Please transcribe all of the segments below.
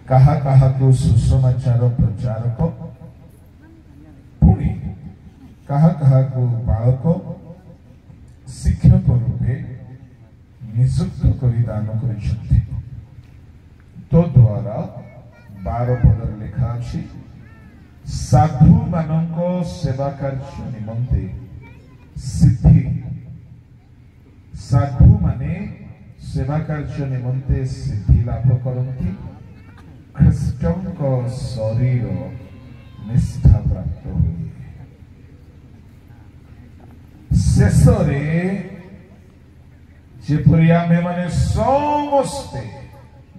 कहा कहा को सुसमाचार प्रचारक पुणी कहा कहा को बालक शिक्षक रूपे नियुक्त करी दान करिसेंती। तो द्वारा 12 पदर लिखा अछि साधु मानक सेवा कार्य निमंते सिद्धि साधु माने सेवा कार्य निमंते सिद्धि लाभ करती ख्रीष्टन को शरीर निष्ठा प्राप्त हुए। शेष जेपरि आमे माने समस्ते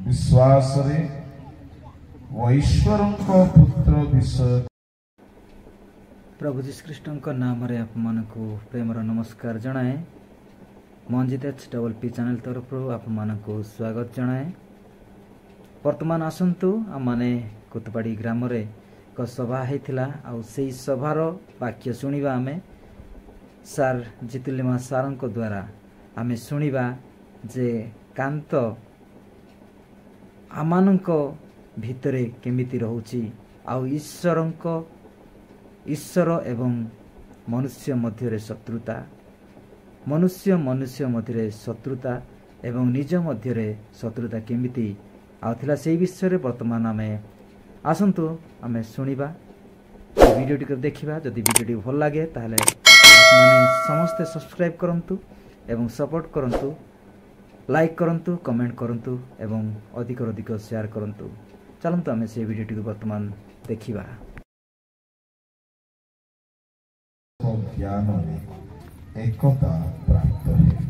विश्वास रे ईश्वर पुत्र विषय प्रभु श्रीकृष्ण नाम रे आप मानकु प्रेमर नमस्कार जनाए। मंजित HPP चैनल तरफ आप मानकु स्वागत जनाए। वर्तमान आसंतु आम माने कुतपाड़ी ग्राम रे एक सभा हेतिला आ सेई सभार वाक्य सुनिबा आमे सार जितुलिमा सारंक द्वारा आमे सुनिबा जे कांत आमानंक भितरे केमिति रहउची आउ ईश्वर एवं मनुष्य मध्य शत्रुता मनुष्य मध्य शत्रुता एवं निज मध्य शत्रुता केमिति आउथिला सेई विषय वर्तमान आमे आसंतु आमे सुनिबा वीडियोटी देखिबा। जदि वीडियोटी भल लागे ताहले आपने समस्ते सब्सक्राइब करंतु एवं सपोर्ट करंतु, लाइक करंतु, कमेंट करंतु एवं अधिक अधिक शेयर करंतु। चलंतु आमे से वीडियोटी वर्तमान देखिबा। ज्ञान एकता प्राप्त है।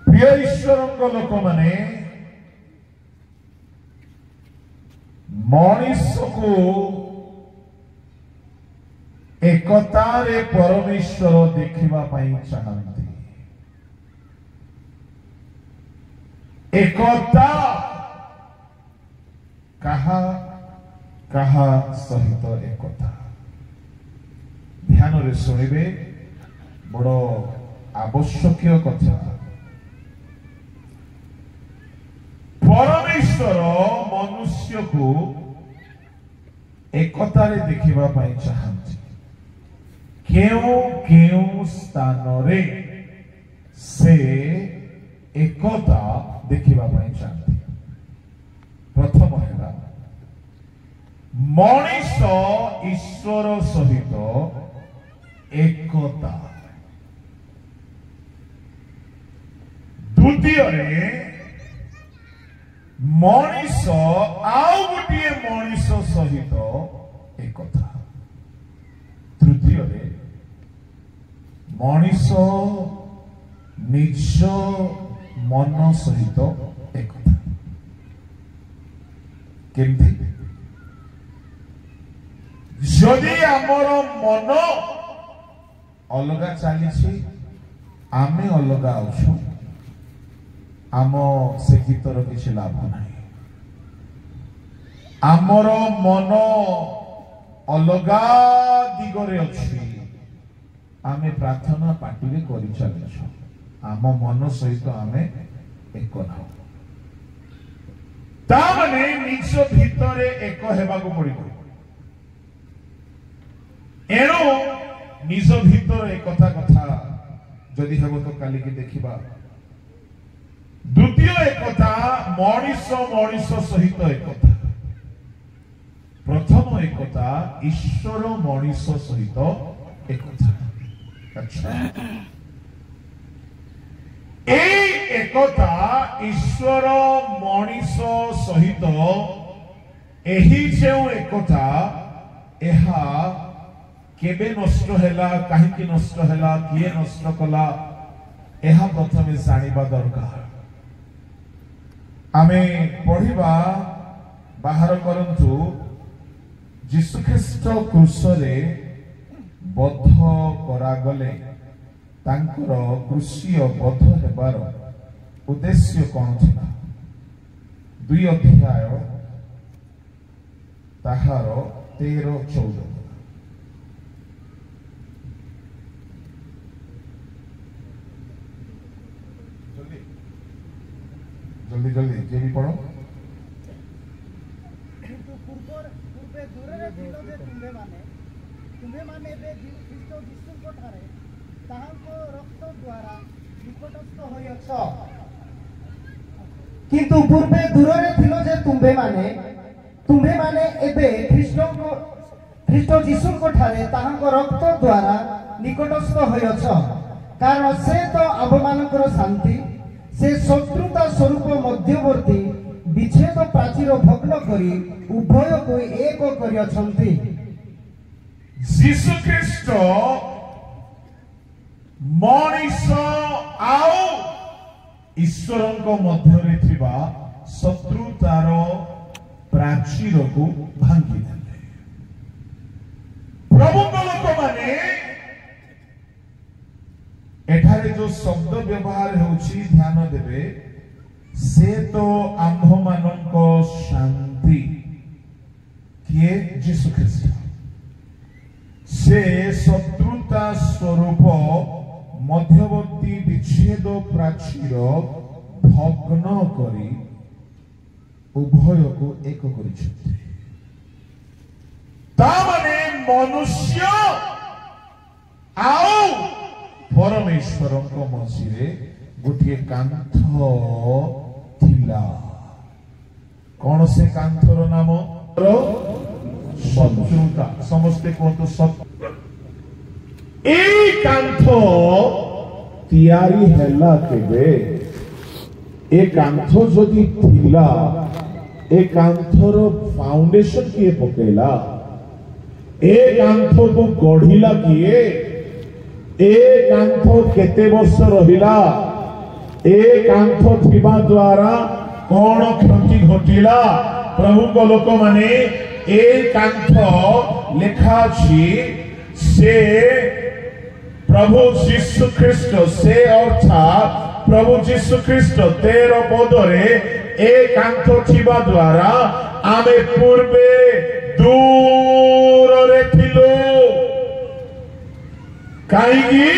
प्रिय ईश्वर लोक माने मनीष को एकता रे परमेश्वर देखिबा पई चाहंती। एकता कहा कहा सहित एकता ध्यान रे सुनिबे बड़ आवश्यक कथा। परमेश्वर मनुष्य को एकता रे देखिबा पई चाहंती। केउ स्थान रे से एकता देखिबा पई चाहंती। प्रथम है मनीष ईश्वर सहित एकता। द्वितीय मनीष आउ गोटे मनीष सहित एकता। तृतीय मनीष निज मन सहित एकता। केमती जदि आमर मन अलगा चली आमे अलगा अच्छु आम से गीतर किसी लाभ ना। आमर मन अलगा दिगरे अच्छी आमे प्रार्थना पार्टी कर चलु आम मन सहित आमे एक ना। ताने निज भितर एक हेबाकु पड़िबो। एणु निज भितर एक कथा जदि हम तो काली की देखिबा। द्वितीय एकता मनीष सहित एकता। प्रथम एकता ईश्वर मनीष सहित एकता। अच्छा एकता ईश्वर मनीष सहित एही जो एकता एहा केबे नष्ट हैला काहेकि नष्ट हैला किए नष्ट कला एहा प्रथमे जानिबा दरकार। आमे पढ़िबा बाहर करंतु जीशुख्रीष्ट क्रूसरे बद्ध करागले तांकर क्रूसीय बद्ध हेबार उद्देश्य कौन थिला। 2 अध्याय ताहार 13-14 जल्दी जल्दी जे भी पढ़ो। କିନ୍ତୁ ପୂର୍ବେ ଦୂରରେ ଥିଲ ଯେ ତୁମ୍ଭେମାନେ ଏବେ ଖ୍ରୀଷ୍ଟ ଯୀଶୁଙ୍କ ଠାରେ ତାହାଙ୍କ ରକ୍ତ ଦ୍ୱାରା ନିକଟସ୍ଥ ହୋଇଅଛ। କିନ୍ତୁ ପୂର୍ବେ ଦୂରରେ ଥିଲ ଯେ ତୁମ୍ଭେମାନେ ଏବେ ଖ୍ରୀଷ୍ଟ ଯୀଶୁଙ୍କ ଠାରେ ତାହାଙ୍କ ରକ୍ତ ଦ୍ୱାରା ନିକଟସ୍ଥ ହୋଇଅଛ। କାରଣ ସେ ତ ଆମ୍ଭମାନଙ୍କର ଶାନ୍ତି, ସେ ଶତ୍ରୁତା ସ୍ୱରୂପ ମଧ୍ୟବର୍ତ୍ତୀ ବିଚ୍ଛେଦ ପ୍ରାଚୀର ଭଗ୍ନ କରି ଉଭୟକୁ ଏକ କରିଅଛନ୍ତି। ଯୀଶୁ ଖ୍ରୀଷ୍ଟ ମଣିଷ ଆଉ ଈଶ୍ୱରଙ୍କ ମଧ୍ୟରେ ଥିବା ଶତ୍ରୁତାର ପ୍ରାଚୀରକୁ ଭାଙ୍ଗିଦେଲେ। ପ୍ରଭୁଙ୍କ ଲୋକମାନେ ଏଠାରେ ଯୋଉ ଶବ୍ଦ ବ୍ୟବହାର ହେଉଛି ଧ୍ୟାନ ଦେବେ, ସେ ତ ଆମ୍ଭମାନଙ୍କ ଶାନ୍ତି। କିଏ? ଯୀଶୁ ଖ୍ରୀଷ୍ଟ। ସେ ଶତ୍ରୁତା ସ୍ୱରୂପ ମଧ୍ୟବର୍ତ୍ତୀ ବିଚ୍ଛେଦ ପ୍ରାଚୀର ଭଗ୍ନ କରି ଉଭୟକୁ ଏକ କରିଛନ୍ତି। ତାମାନେ ମନୁଷ୍ୟ ଆଉ ପରମେଶ୍ୱରଙ୍କ ମଝିରେ ଗୋଟିଏ କାନ୍ଥ ଥିଲା। କଣ ସେ କାନ୍ଥର ନାମ? ଶତ୍ରୁତା। ସମସ୍ତେ କୁହନ୍ତୁ ଶତ୍ରୁ। এই কান্থ ତିଆରି ହେଲା କେବେ? ଏ କାନ୍ଥ ଯଦି ଥିଲା, ଏ କାନ୍ଥର ଫାଉଣ୍ଡେସନ କିଏ ପକେଇଲା? ଏ କାନ୍ଥକୁ ଗଢିଲା କିଏ? ଏ କାନ୍ଥ କେତେ ବର୍ଷ ରହିଲା? ଏ କାନ୍ଥ ଥିବା ଦ୍ୱାରା କଣ କ୍ଷତି ଘଟିଲା? ପ୍ରଭୁଙ୍କ ଲୋକମାନେ, ଏ କାନ୍ଥ ଲେଖା ଅଛି ସେ प्रभु यीशु ख्रीस्ट, से अर्थात प्रभु यीशु ख्रीस्ट 13 पदरे एक कांथ थिबा द्वारा आमे पूर्वे दूर रे थिलो। काईगी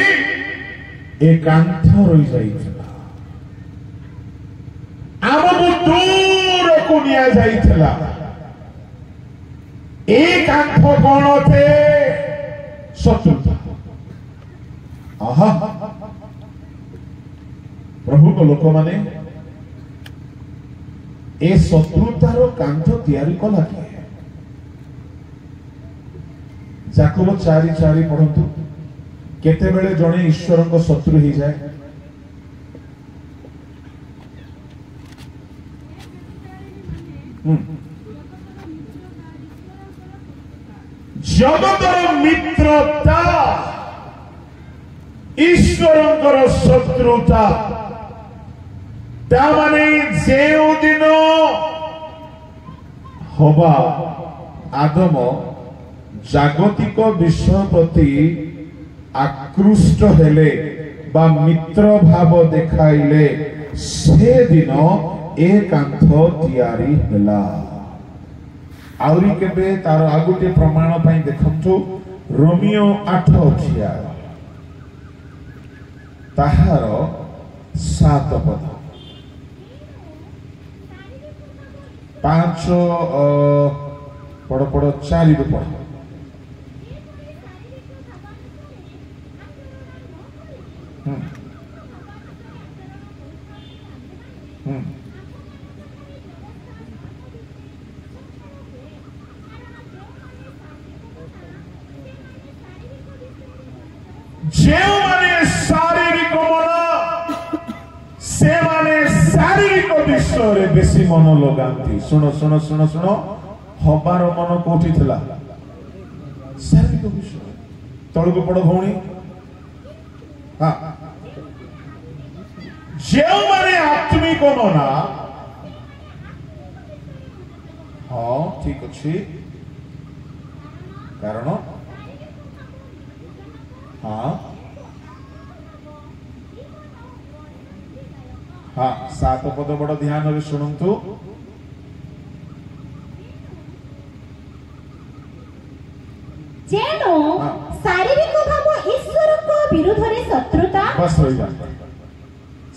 एक कांथ रही जाइथिला, आमको दूर को निया जाइथिला। एक कांथ कोन थे? शत्रुता। आहा, प्रभु को लोक माने ए शत्रुतार कांथ तैयारी कला किए? जाकब 4:4 पढ़ंतु। केते बेले जणे ईश्वर को शत्रु ही जाए? जगतर मित्रता ईश्वरंकर शत्रुता। तामाने जेउ दिन हवा आदम जागतिक विषय प्रति आकृष्ट हेले बा मित्र भाव देखाइले, से दिन ए कांथ तैयारी हेला। आउरी केबे तार आगुटे प्रमाण पई देखंतु रोमियो 8 ताहार 7 पद 5 पड़ पड़ 4 रु पढ़। शारीरिक मन से माने शारीरिक विषय बेसी मन लगाती। सुनो सुनो सुनो सुनो, हबार मन कोठी थिला? शारीरिक विषय। तळको पड़ भौणी। हाँ, जे माने आत्मिक मना। हाँ ठीक अच्छी, कारण हाँ हाँ 7 पद बड़ ध्यान रे शुणु। जेनो शारीरिक भाव ईश्वर को विरोध रे शत्रुता। बस रही जा।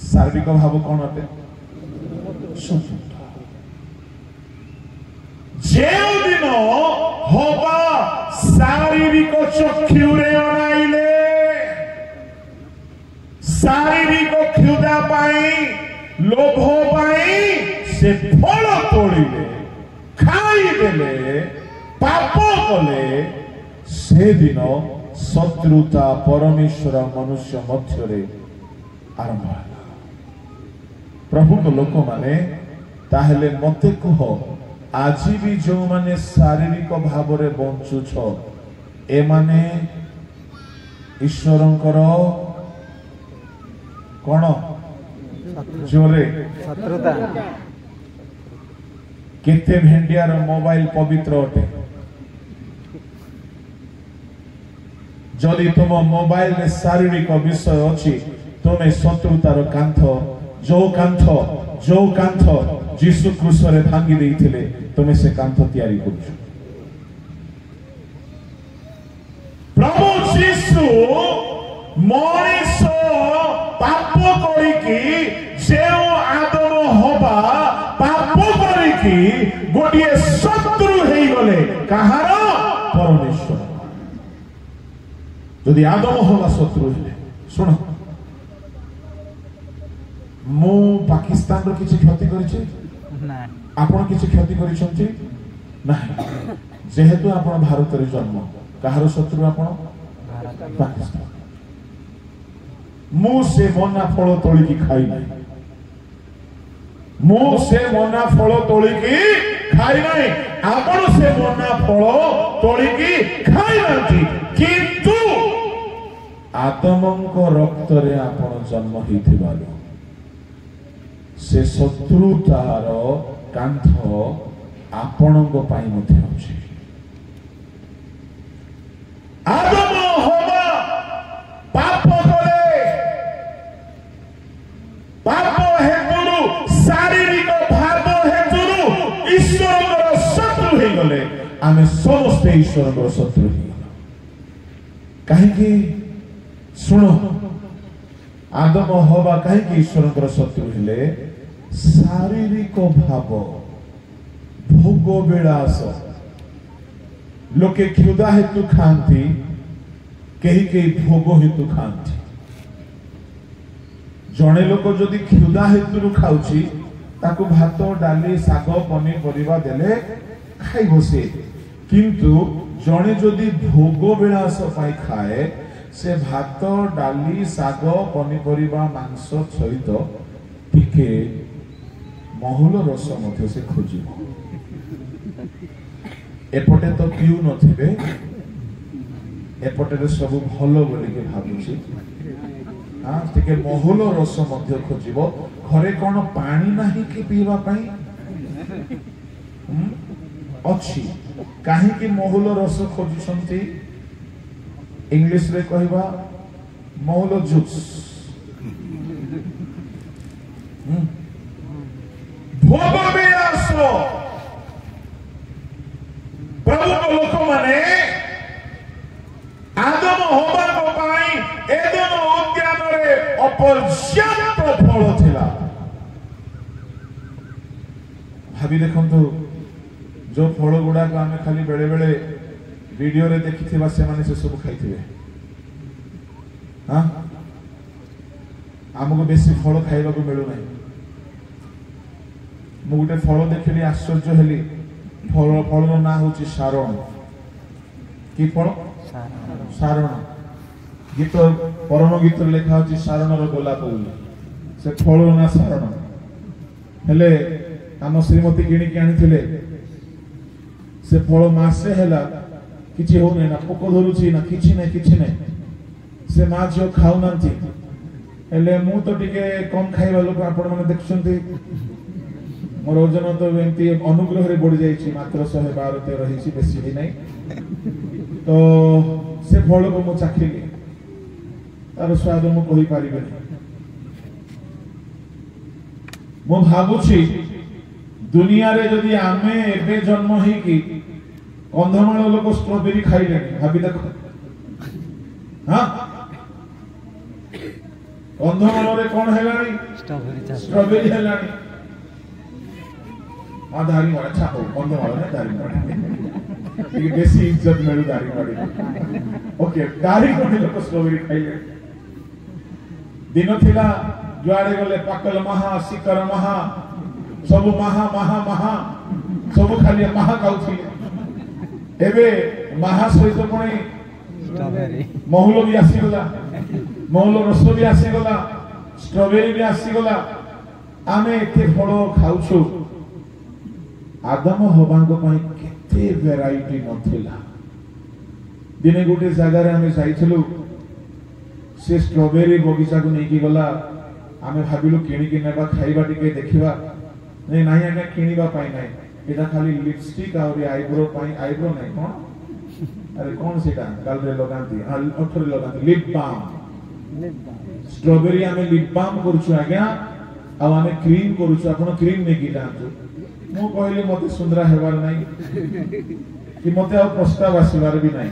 शारीरिक भाव कौन अटे? ଶତ୍ରୁତା। ଯେଉଁ ଦିନ ହବା ଶାରୀରିକ ଚକ୍ଷୁରେ ଅନାଇଲେ, ଶାରୀରିକ କ୍ଷୁଧା ପାଇଁ, ଲୋଭ ପାଇଁ ସେ ଫଳ ତୋଳିଲେ, ଖାଇଦେଲେ, ପାପ କଲେ, ସେଦିନ ଶତ୍ରୁତା ପରମେଶ୍ୱର ମନୁଷ୍ୟ ମଧ୍ୟରେ ଆରମ୍ଭ ହେଲା। ପ୍ରଭୁଙ୍କ ଲୋକମାନେ, ତାହେଲେ ମତେ କୁହ, ଆଜି ବି ଯେଉଁମାନେ ଶାରୀରିକ ଭାବରେ ବଞ୍ଚୁଛ, ଏମାନେ ଈଶ୍ୱରଙ୍କର କଣ? ଜୋରେ ଶତ୍ରୁତା। କେତେ ଭେଣ୍ଡିଆର ମୋବାଇଲ ପବିତ୍ର ଅଟେ? ଯଦି ତୁମ ମୋବାଇଲରେ ଶାରୀରିକ ବିଷୟ ଅଛି, ତୁମେ ଶତ୍ରୁତାର କାନ୍ଥ, ଯୋଉ କାନ୍ଥ ଯୀଶୁ କ୍ରୁଶରେ ଭାଙ୍ଗି ଦେଇଥିଲେ, ତୁମେ ସେ କାନ୍ଥ ତିଆରି କରୁଛ। ପ୍ରଭୁ ଯୀଶୁ ମଣିଷ ପାପ କରିକି, ଯେଉଁ ଆଦମ ହବା ପାପ କରିକି ଗୋଟିଏ ଶତ୍ରୁ ହେଇଗଲେ। କାହାର? ପରମେଶ୍ୱର। ଯଦି ଆଦମ ହବା ଶତ୍ରୁ ହେଲେ, ଶୁଣ, ମୁଁ ପାକିସ୍ତାନର କିଛି କ୍ଷତି କରିଛି? ଆପଣ କିଛି କ୍ଷତି କରିଛନ୍ତି? ନାହିଁ। ଯେହେତୁ ଆପଣ ଭାରତରେ ଜନ୍ମ, କାହାର ଶତ୍ରୁ ଆପଣ? ପାକିସ୍ତାନ। ମୁଁ ସେ ମନା ଫଳ ତୋଳିକି ଖାଇ ନାହିଁ। ମୁଁ ସେ ମନା ଫଳ ତୋଳିକି ଖାଇ ନାହିଁ। ଆପଣ ସେ ମନା ଫଳ ତୋଳିକି ଖାଇନାହାନ୍ତି, କିନ୍ତୁ ଆଦମଙ୍କ ରକ୍ତରେ ଆପଣ ଜନ୍ମ ହେଇଥିବାରୁ ସେ ଶତ୍ରୁତାର କାନ୍ଥ ଆପଣଙ୍କ ପାଇଁ ମଧ୍ୟ ଅଛି। ଆଦମ ହବା ପାପ କଲେ, ପାପ ହେତୁରୁ, ଶାରୀରିକ ଭାବ ହେତୁରୁ ଈଶ୍ୱରଙ୍କର ଶତ୍ରୁ ହେଇଗଲେ। ଆମେ ସମସ୍ତେ ଈଶ୍ୱରଙ୍କର ଶତ୍ରୁ ହେଇଗଲା। କାହିଁକି? ଶୁଣ, ଆଦମ ହବା କାହିଁକି ଈଶ୍ୱରଙ୍କର ଶତ୍ରୁ ହେଲେ? ଶାରୀରିକ ଭାବ, ଭୋଗ ବିଳାସ। ଲୋକେ କ୍ଷୁଧା ହେତୁ ଖାଆନ୍ତି, କେହି କେହି ଭୋଗ ହେତୁ ଖାଆନ୍ତି। ଜଣେ ଲୋକ ଯଦି କ୍ଷୁଧା ହେତୁରୁ ଖାଉଛି, ତାକୁ ଭାତ, ଡାଲି, ଶାଗ, ପନିପରିବା ଦେଲେ ଖାଇବ ସେ। କିନ୍ତୁ ଜଣେ ଯଦି ଭୋଗ ବିଳାସ ପାଇଁ ଖାଏ, ସେ ଭାତ, ଡାଲି, ଶାଗ, ପନିପରିବା, ମାଂସ ସହିତ ଟିକେ ମହୁଲ ରସ ମଧ୍ୟ ସେ ଖୋଜିବ। ଏପଟେ ତ ପିଉ ନଥିବେ, ଏପଟେ ସବୁ ଭଲ ବୋଲିକି ଭାବୁଛି, ଟିକେ ମହୁଲ ରସ ମଧ୍ୟ ଖୋଜିବ। ଘରେ କଣ ପାଣି ନାହିଁ କି ପିଇବା ପାଇଁ? ଅଛି। କାହିଁକି ମହୁଲ ରସ ଖୋଜୁଛନ୍ତି? ଇଂଲିଶରେ କହିବା ମହୁଲ ଜୁସ୍। ଭୋଗ ବିଳାସ। ପ୍ରଭୁଙ୍କ ଲୋକମାନେ ଆଦମ ହବାଙ୍କ ପାଇଁ ଏଦେନ ଉଦ୍ୟାନରେ ଅପର୍ଯ୍ୟାପ୍ତ ଫଳ ଥିଲା। ଭାବି ଦେଖନ୍ତୁ, ଯୋଉ ଫଳ ଗୁଡାକ ଆମେ ଖାଲି ବେଳେ ବେଳେ ଭିଡିଓରେ ଦେଖିଥିବା, ସେମାନେ ସେ ସବୁ ଖାଇଥିବେ। ଆମକୁ ବେଶୀ ଫଳ ଖାଇବାକୁ ମିଳୁନାହିଁ। ମୁଁ ଗୋଟେ ଫଳ ଦେଖିଲି, ଆଶ୍ଚର୍ଯ୍ୟ ହେଲି। ଫଳର ନାଁ ହଉଛି ସାରଣ। କି ଫଳ? ସାରଣ। ଗୀତ, ପରମ ଗୀତରେ ଲେଖା ହଉଛି ସାରଣର ଗୋଲାପ ବୋଲି। ସେ ଫଳର ନାଁ ସାରଣ। ହେଲେ ଆମ ଶ୍ରୀମତୀ କିଣିକି ଆଣିଥିଲେ। ସେ ଫଳ ମାସେ ହେଲା କିଛି ହଉନାହିଁ, ନା ପୋକ ଧରୁଛି, ନା କିଛି ନାହିଁ। ସେ ମା ଝିଅ ଖାଉନାହାନ୍ତି। ହେଲେ ମୁଁ ତ ଟିକେ କମ ଖାଇବା ଲୋକ, ଆପଣ ମାନେ ଦେଖୁଛନ୍ତି। ମୋର ଓଜନ ତ ଏମିତି ଅନୁଗ୍ରହରେ ବଢି ଯାଇଛି, ମାତ୍ର 112-13 ହେଇଛି, ବେଶୀ ହେଇନାହିଁ। ତ ସେ ଫଳକୁ ମୁଁ ଚାଖିଲି, ତାର ସ୍ୱାଦ ମୁଁ କହିପାରିବିନି। ମୁଁ ଭାବୁଛି ଦୁନିଆରେ ଯଦି ଆମେ ଏବେ ଜନ୍ମ ହେଇକି କନ୍ଧମାଳ ଲୋକ ଷ୍ଟ୍ରବେରୀ ଖାଇଲେଣି, ଭାବି ଦେଖ। କନ୍ଧମାଳରେ କଣ ହେଲାଣି? ଷ୍ଟ୍ରବେରୀ ହେଲାଣି। हाँ दारिंगबाड़ी अच्छा हो कंधमाल ना दारिंगबाड़ी ये बेसी इज्जत मिलू दारिंगबाड़ी ओके दारिंगबाड़ी लोक स्ट्रॉबेरी खाइले दिन थिला जुआड़े गले पाकल महा शिकर महा सब महा महा महा सब खाली महा खाउथिले एबे महा सहित पुणी महुल भी आसीगला महुल रस भी आसीगला स्ट्रॉबेरी भी आसीगला आमे एते फल खाउछु आदम हबांको पई केते वैरायटी नथिला दिने गोटे जगह आमे जाइछलु से स्ट्रॉबेरी बगीचा को नहीं की गला आमे भाबिलु किणी कि नेबा खाइबा टिके देखिबा नहीं नाही आगे किणीबा पाई नाही एटा खाली लिपस्टिक और आईब्रो पाई आईब्रो नहीं कोन अरे कौन सेटा काल रे लगांती अठरे लगांती लिप बाम स्ट्रॉबेरी आमे लिप बाम करछु आज्ञा आ आमे क्रीम करछु आपण क्रीम ने की जानछु मु कहली मते सुंदरा हेबार नाही कि मते आ प्रस्ताव आसीबार भी नाही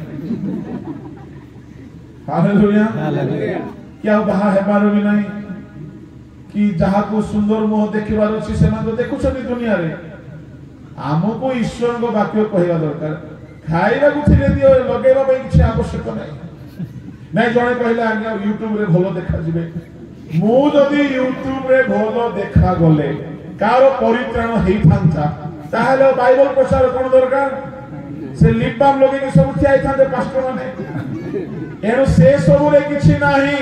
हालेलुया क्या बाहा हेबार भी नाही कि जहा को सुंदर मुह देखिबार अछि से मान देखु छथि दुनिया रे आमको ईश्वर को वाक्य कहवा दरकार खाइबा को थिले दियो लगेबा पई किछ आवश्यक नाही नाही जणे कहला आज्ञा YouTube रे भलो देखा जिवे मु जदी YouTube रे भलो देखा गले कार परित्राण हेई थांता ताहले बाइबल प्रचार कोन दरकार से लिपबाम लोगे के सब थियाई थांते पास्टर माने एनो से सब रे किछि नाही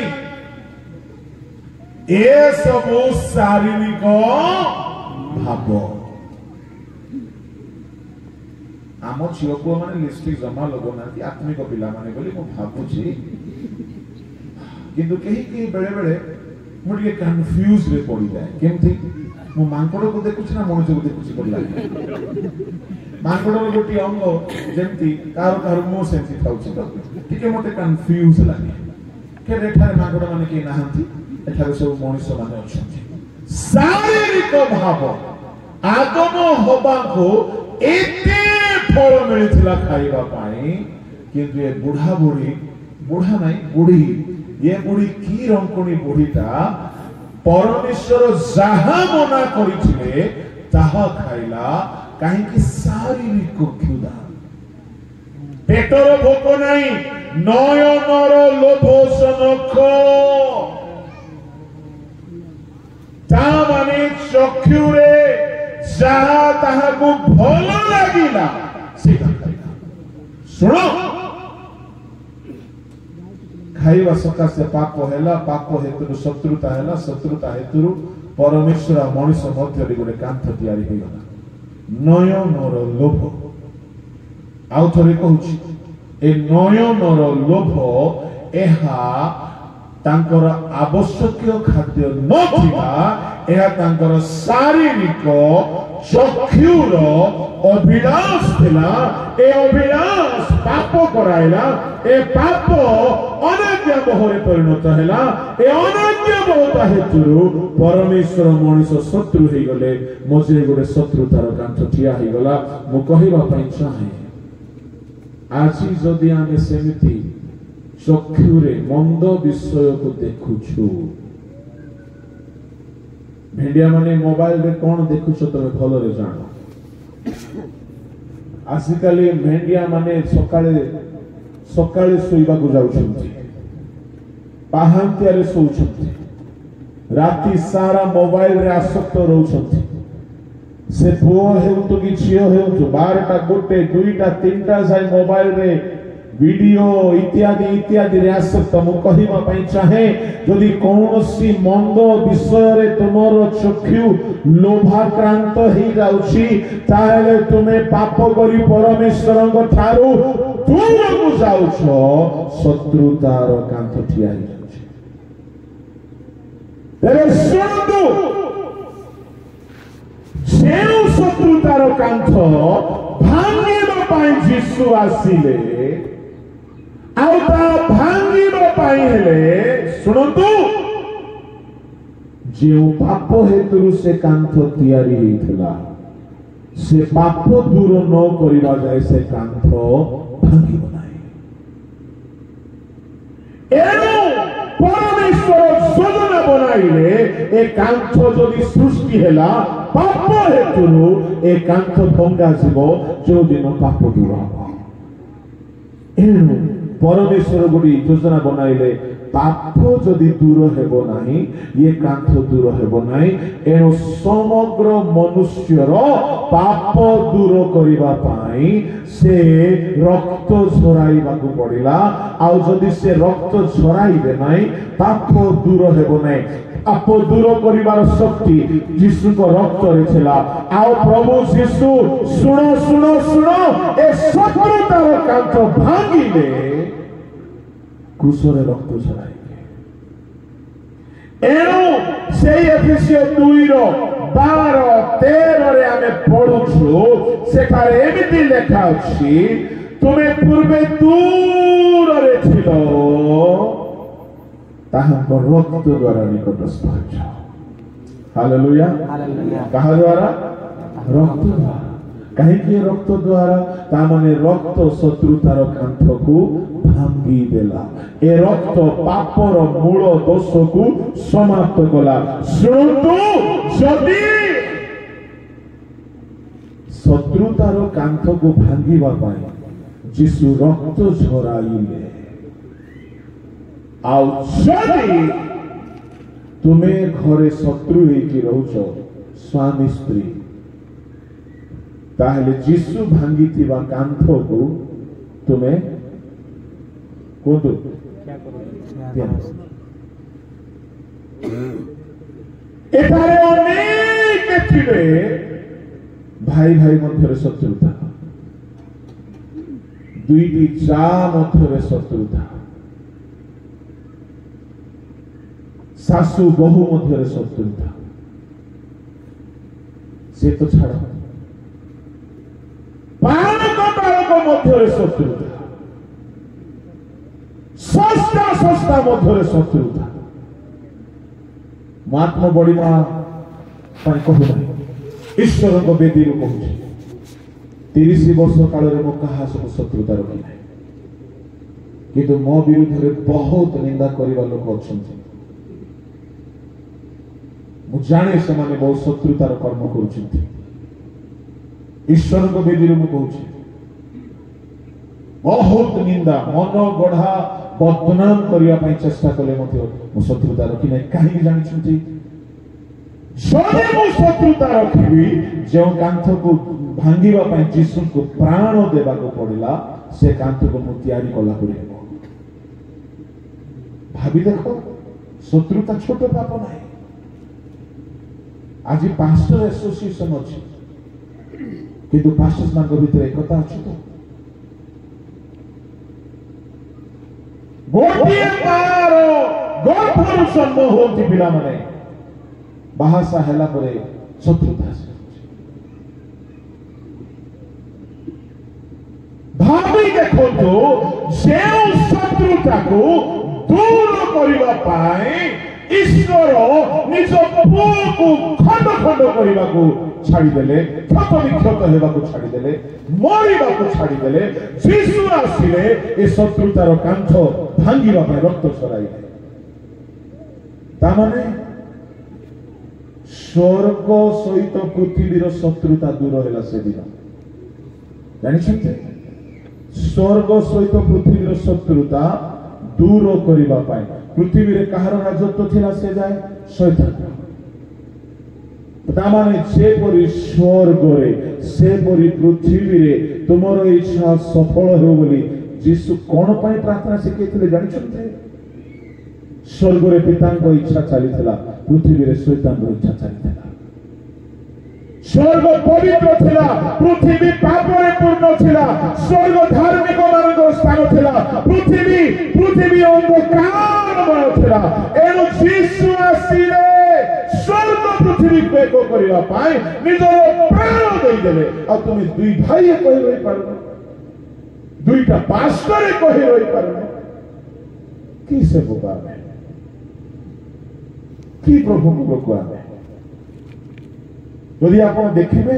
ए सब शारीरिक भाव आम झील को माने लिपस्टिक जमा लगो ना आत्मिक पिला माने बोली मु भाबुची किंतु कहीं कहीं बेले बेले मुझे कंफ्यूज रे पड़ी जाए केमथि मु मांकड़ को देखुछ ना मनुष्य को देखुछ पड़ला मांकड़ रो गोटी अंग जेमति कार कार मु सेमति खाउछ तो ठीक है मते कंफ्यूज लागे के रेठारे मांकड़ माने के नाहंती एठारे सब मनुष्य माने अछंती शारीरिक भाव आगम होबा को एते फल मिलथिला खाइबा पाई किंतु ये बुढ़ा बुढ़ी बुढ़ा नहीं बुढ़ी ये बुढ़ी की रंकणी बुढ़ीटा परमेश्वर जहा मना करिथिले ताहा खाइला काहे कि शारीरिक क्षुधा पेटर भोक नहीं नयनर लोभ सनख ता माने चक्षुरे जहा ताहा को भलो लागिला सीधा खाइला सुनो खाइबा सकाशे पाप हैला पाप हेतु शत्रुता हैला शत्रुता हेतु परमेश्वर मनुष्य मध्य गोटे कांथ तैयारी हो गला नयनर लोभ आउ थरे कहूची ए नयनर लोभ एहा तांकर आवश्यक खाद्य नथिला एहा तांकर शारीरिक चक्षुर अभिलाष थिला ए अभिलाष पाप कराइला ए पाप अनाज्ञा मोहरे परिणत हैला ए अनाज्ञा मोहता हेतु परमेश्वर मनुष्य शत्रु हे गले मझे गोटे शत्रुतार कांथ ठिया हे गला मु कहिबा पई चाहे आज जदि आमे सेमिति चक्षुरे मंद विषय को देखुछु भेंडिया माने मोबाइल रे कोन देखुछ तमे भलो रे जानो आजिकाली भेंडिया माने सकाळे सकाळे सोइबा को जाउछंती पाहांतिया रे सोउछंती राती सारा मोबाइल रे आसक्त रहउछंती से पुओ हेउतो कि झियो हेउतो 12टा गोटे 2टा 3टा जाय मोबाइल रे वीडियो इत्यादि इत्यादि रे आसक्त मु कहिबा पई चाहे जदि कोनोसी मंद विषय रे तुमर चक्षु लोभाक्रांत हे जाउछि ताहेले तुमे पाप करी परमेश्वरଙ୍କ ठारू दूरକୁ जाउछो शत्रुतार कांथ ठिया हे जाउछि तेरे सुनतु जेउ शत्रुतार कांथ भांगिबा पई यीशु आसीले आउता भांगिबा पई हेले सुनतु जेउ पाप हेतु से कांथ तैयारी हेतला से पाप दूर न करिबा जाय से कांथ भांगिबो नाही एनो परमेश्वर योजना बनाइले ए कांथ जदि सृष्टि हेला ପାପ ହେତୁରୁ ଏ କାନ୍ଥ ଭଙ୍ଗାଯିବ ଯୋଉଦିନ ପାପ ଦୂର ହବ। ଏଣୁ ପରମେଶ୍ୱର ଗୋଟିଏ ଯୋଜନା ବନାଇଲେ, ପାପ ଯଦି ଦୂର ହେବ ନାହିଁ ଇଏ କାନ୍ଥ ଦୂର ହେବ ନାହିଁ। ଏଣୁ ସମଗ୍ର ମନୁଷ୍ୟର ପାପ ଦୂର କରିବା ପାଇଁ ସେ ରକ୍ତ ଝରାଇବାକୁ ପଡ଼ିଲା। ଆଉ ଯଦି ସେ ରକ୍ତ ଝରାଇବେ ନାହିଁ ପାପ ଦୂର ହେବ ନାହିଁ। ପାପ ଦୂର କରିବାର ଶକ୍ତି ଯୀଶୁଙ୍କ ରକ୍ତରେ ଥିଲା। ଆଉ ପ୍ରଭୁ ଯୀଶୁ ଶୁଣ ଶୁଣ ଶୁଣ ଏ ଶତ୍ରୁତାର କାନ୍ଥ ଭାଙ୍ଗିଲେ କ୍ରୁଶରେ ରକ୍ତ ଝରାଇଲେ। ଏଣୁ ସେଇ ଏଫେସିୟ 2:12-13 ଆମେ ପଢୁଛୁ, ସେଠାରେ ଏମିତି ଲେଖା ଅଛି, ତୁମେ ପୂର୍ବେ ଦୂରରେ ଥିଲ, ତାହାଙ୍କ ରକ୍ତ ଦ୍ୱାରା ନିକଟସ୍ଥ ହେଉଛ। ହାଲେଲୁୟା। କାହା ଦ୍ୱାରା? ରକ୍ତ ଦ୍ୱାରା। କାହିଁକି ରକ୍ତ ଦ୍ୱାରା? ତାମାନେ ରକ୍ତ ଶତ୍ରୁତାର କାନ୍ଥକୁ ଭାଙ୍ଗିଦେଲା। ଏ ରକ୍ତ ପାପର ମୂଳ ଦୋଷକୁ ସମାପ୍ତ କଲା। ଶୁଣନ୍ତୁ, ଯଦି ଶତ୍ରୁତାର କାନ୍ଥକୁ ଭାଙ୍ଗିବା ପାଇଁ ଯୀଶୁ ରକ୍ତ ଝରାଇଲେ, ଆଉ ଯଦି ତୁମେ ଘରେ ଶତ୍ରୁ ହେଇକି ରହୁଛ ସ୍ୱାମୀ ସ୍ତ୍ରୀ, ତାହେଲେ ଯୀଶୁ ଭାଙ୍ଗିଥିବା କାନ୍ଥକୁ ତୁମେ କୁହନ୍ତୁ ଏଠାରେ ଅନେକ ଥିବେ ଭାଇ ଭାଇ ମଧ୍ୟରେ ଶତ୍ରୁତା, ଦୁଇଟି ଚା ମଧ୍ୟରେ ଶତ୍ରୁତା, ଶାଶୁ ବୋହୂ ମଧ୍ୟରେ ଶତ୍ରୁତା, ସେ ତ ଛାଡ଼, ବାଳକ ବାଳକ ମଧ୍ୟରେ ଶତ୍ରୁତା, ସଂସ୍ଥା ମଧ୍ୟରେ ଶତ୍ରୁତା। ମୁଁ ଆତ୍ମ ବଡ଼ିମା ପାଇଁ କହୁନାହିଁ, ଈଶ୍ୱରଙ୍କ ବେଦୀରୁ କହୁଛି, 30 ବର୍ଷ କାଳରେ ମୁଁ କାହା ସବୁ ଶତ୍ରୁତା ରଖି ନାହିଁ, କିନ୍ତୁ ମୋ ବିରୁଦ୍ଧରେ ବହୁତ ନିନ୍ଦା କରିବା ଲୋକ ଅଛନ୍ତି। ମୁଁ ଜାଣେ ସେମାନେ ବହୁତ ଶତ୍ରୁତାର କର୍ମ କରୁଛନ୍ତି। ଈଶ୍ୱରଙ୍କ ବେଦୀରୁ ମୁଁ କହୁଛି, ବହୁତ ନିନ୍ଦା, ମନ ଗଢ଼ା ବଦନାମ କରିବା ପାଇଁ ଚେଷ୍ଟା କଲେ ମଧ୍ୟ ମୁଁ ଶତ୍ରୁତା ରଖି ନାହିଁ। କାହିଁକି ଜାଣିଛନ୍ତି? ଯଦି ମୁଁ ଶତ୍ରୁତା ରଖିବି, ଯେଉଁ କାନ୍ଥକୁ ଭାଙ୍ଗିବା ପାଇଁ ଯୀଶୁଙ୍କୁ ପ୍ରାଣ ଦେବାକୁ ପଡ଼ିଲା, ସେ କାନ୍ଥକୁ ମୁଁ ତିଆରି କଲା ପରି ହେବ। ଭାବି ଦେଖ, ଶତ୍ରୁତା ଛୋଟ ପାପ ନାହିଁ। ଆଜି ପାଷ୍ଟର ଆସୋସିଏସନ ଅଛି, କିନ୍ତୁ ପାଷ୍ଟର୍ସ ମାନଙ୍କ ଭିତରେ ଏକତା ଅଛି ତ? ଗୋଟିଏ ମାର ଗର୍ଭରୁ ଜନ୍ମ ହୁଅନ୍ତି ପିଲାମାନେ, ବାହାସା ହେଲା ପରେ ଶତ୍ରୁତା ଆସେ। ଭାବି ଦେଖନ୍ତୁ, ଯେଉଁ ଶତ୍ରୁତାକୁ ଦୂର କରିବା ପାଇଁ ଈଶ୍ୱର ନିଜ ପୁଅକୁ ଖଣ୍ଡ ଖଣ୍ଡ କରିବାକୁ ଛାଡ଼ିଦେଲେ, କ୍ଷତ ବିକ୍ଷତ ହେବାକୁ ଛାଡ଼ିଦେଲେ, ମରିବାକୁ ଛାଡ଼ିଦେଲେ, ଯୀଶୁ ଆସିଲେ ଏ ଶତ୍ରୁତାର କାନ୍ଥ ଭାଙ୍ଗିବା ପାଇଁ ରକ୍ତ ଝରାଇଲେ। ତାମାନେ ସ୍ୱର୍ଗ ସହିତ ପୃଥିବୀର ଶତ୍ରୁତା ଦୂର ହେଲା ସେଦିନ। ଜାଣିଛନ୍ତି, ସ୍ୱର୍ଗ ସହିତ ପୃଥିବୀର ଶତ୍ରୁତା ଦୂର କରିବା ପାଇଁ ପୃଥିବୀରେ କାହାର ରାଜତ୍ୱ ଥିଲା? ସେ ଯାଏ ଶୈତାନ। ତାମାନେ ଯେପରି ସ୍ୱର୍ଗରେ ସେପରି ପୃଥିବୀରେ ତୁମର ଇଚ୍ଛା ସଫଳ ହେଉ ବୋଲି ଯୀଶୁ କଣ ପାଇଁ ପ୍ରାର୍ଥନା ଶିଖେଇଥିଲେ ଜାଣିଛନ୍ତି? ସ୍ୱର୍ଗରେ ପିତାଙ୍କ ଇଚ୍ଛା ଚାଲିଥିଲା, ପୃଥିବୀରେ ଶୈତାନର ଇଚ୍ଛା ଚାଲିଥିଲା। ସ୍ୱର୍ଗ ପବିତ୍ର ଥିଲା, ପୃଥିବୀ ପାପରେ ପୂର୍ଣ୍ଣ ଥିଲା। ସ୍ୱର୍ଗ ଧାର୍ମିକ ମାନଙ୍କର ସ୍ଥାନ ଥିଲା, ପୃଥିବୀ ଅନ୍ଧକାରମୟ ଥିଲା। ଏଣୁ ଯୀଶୁ ଆସିଲେ ସ୍ୱର୍ଗ ପୃଥିବୀକୁ ଏକ କରିବା ପାଇଁ ନିଜର ପ୍ରାଣ ଦେଇଦେଲେ। ଆଉ ତୁମେ ଦୁଇ ଭାଇ କହି ରହିପାରୁନ, ଦୁଇଟା ପାଷ୍ଟରେ କହି ରହିପାରୁନ, କି ସେବକ ଆମେ, କି ପ୍ରଭୁଙ୍କୁ ଲୋକ ଆମେ? ଯଦି ଆପଣ ଦେଖିବେ,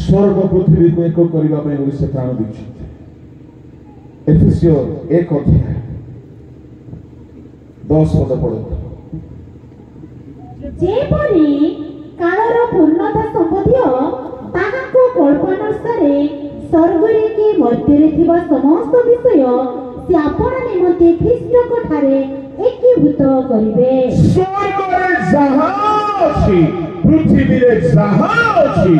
ସ୍ୱର୍ଗ ପୃଥିବୀକୁ ଏକ କରିବା ପାଇଁ ବୋଲି ସେ ପ୍ରାଣ ଦେଇଛନ୍ତି। ଏଫେସିୟ 1:10 ପଢନ୍ତୁ। ଯେପରି କାଳର ପୂର୍ଣ୍ଣତା ସମ୍ବନ୍ଧୀୟ ତାହାକୁ କଳ୍ପନାରେ ସ୍ୱର୍ଗରେ କି ମଧ୍ୟରେ ଥିବା ସମସ୍ତ ବିଷୟ ସେ ଆପଣ ନିମନ୍ତେ ଖ୍ରୀଷ୍ଟଙ୍କ ଠାରେ ଏକୀଭୂତ କରିବେ। ସ୍ୱର୍ଗରେ ଯାହା ଅଛି ପୃଥିବୀରେ ଯାହା ଅଛି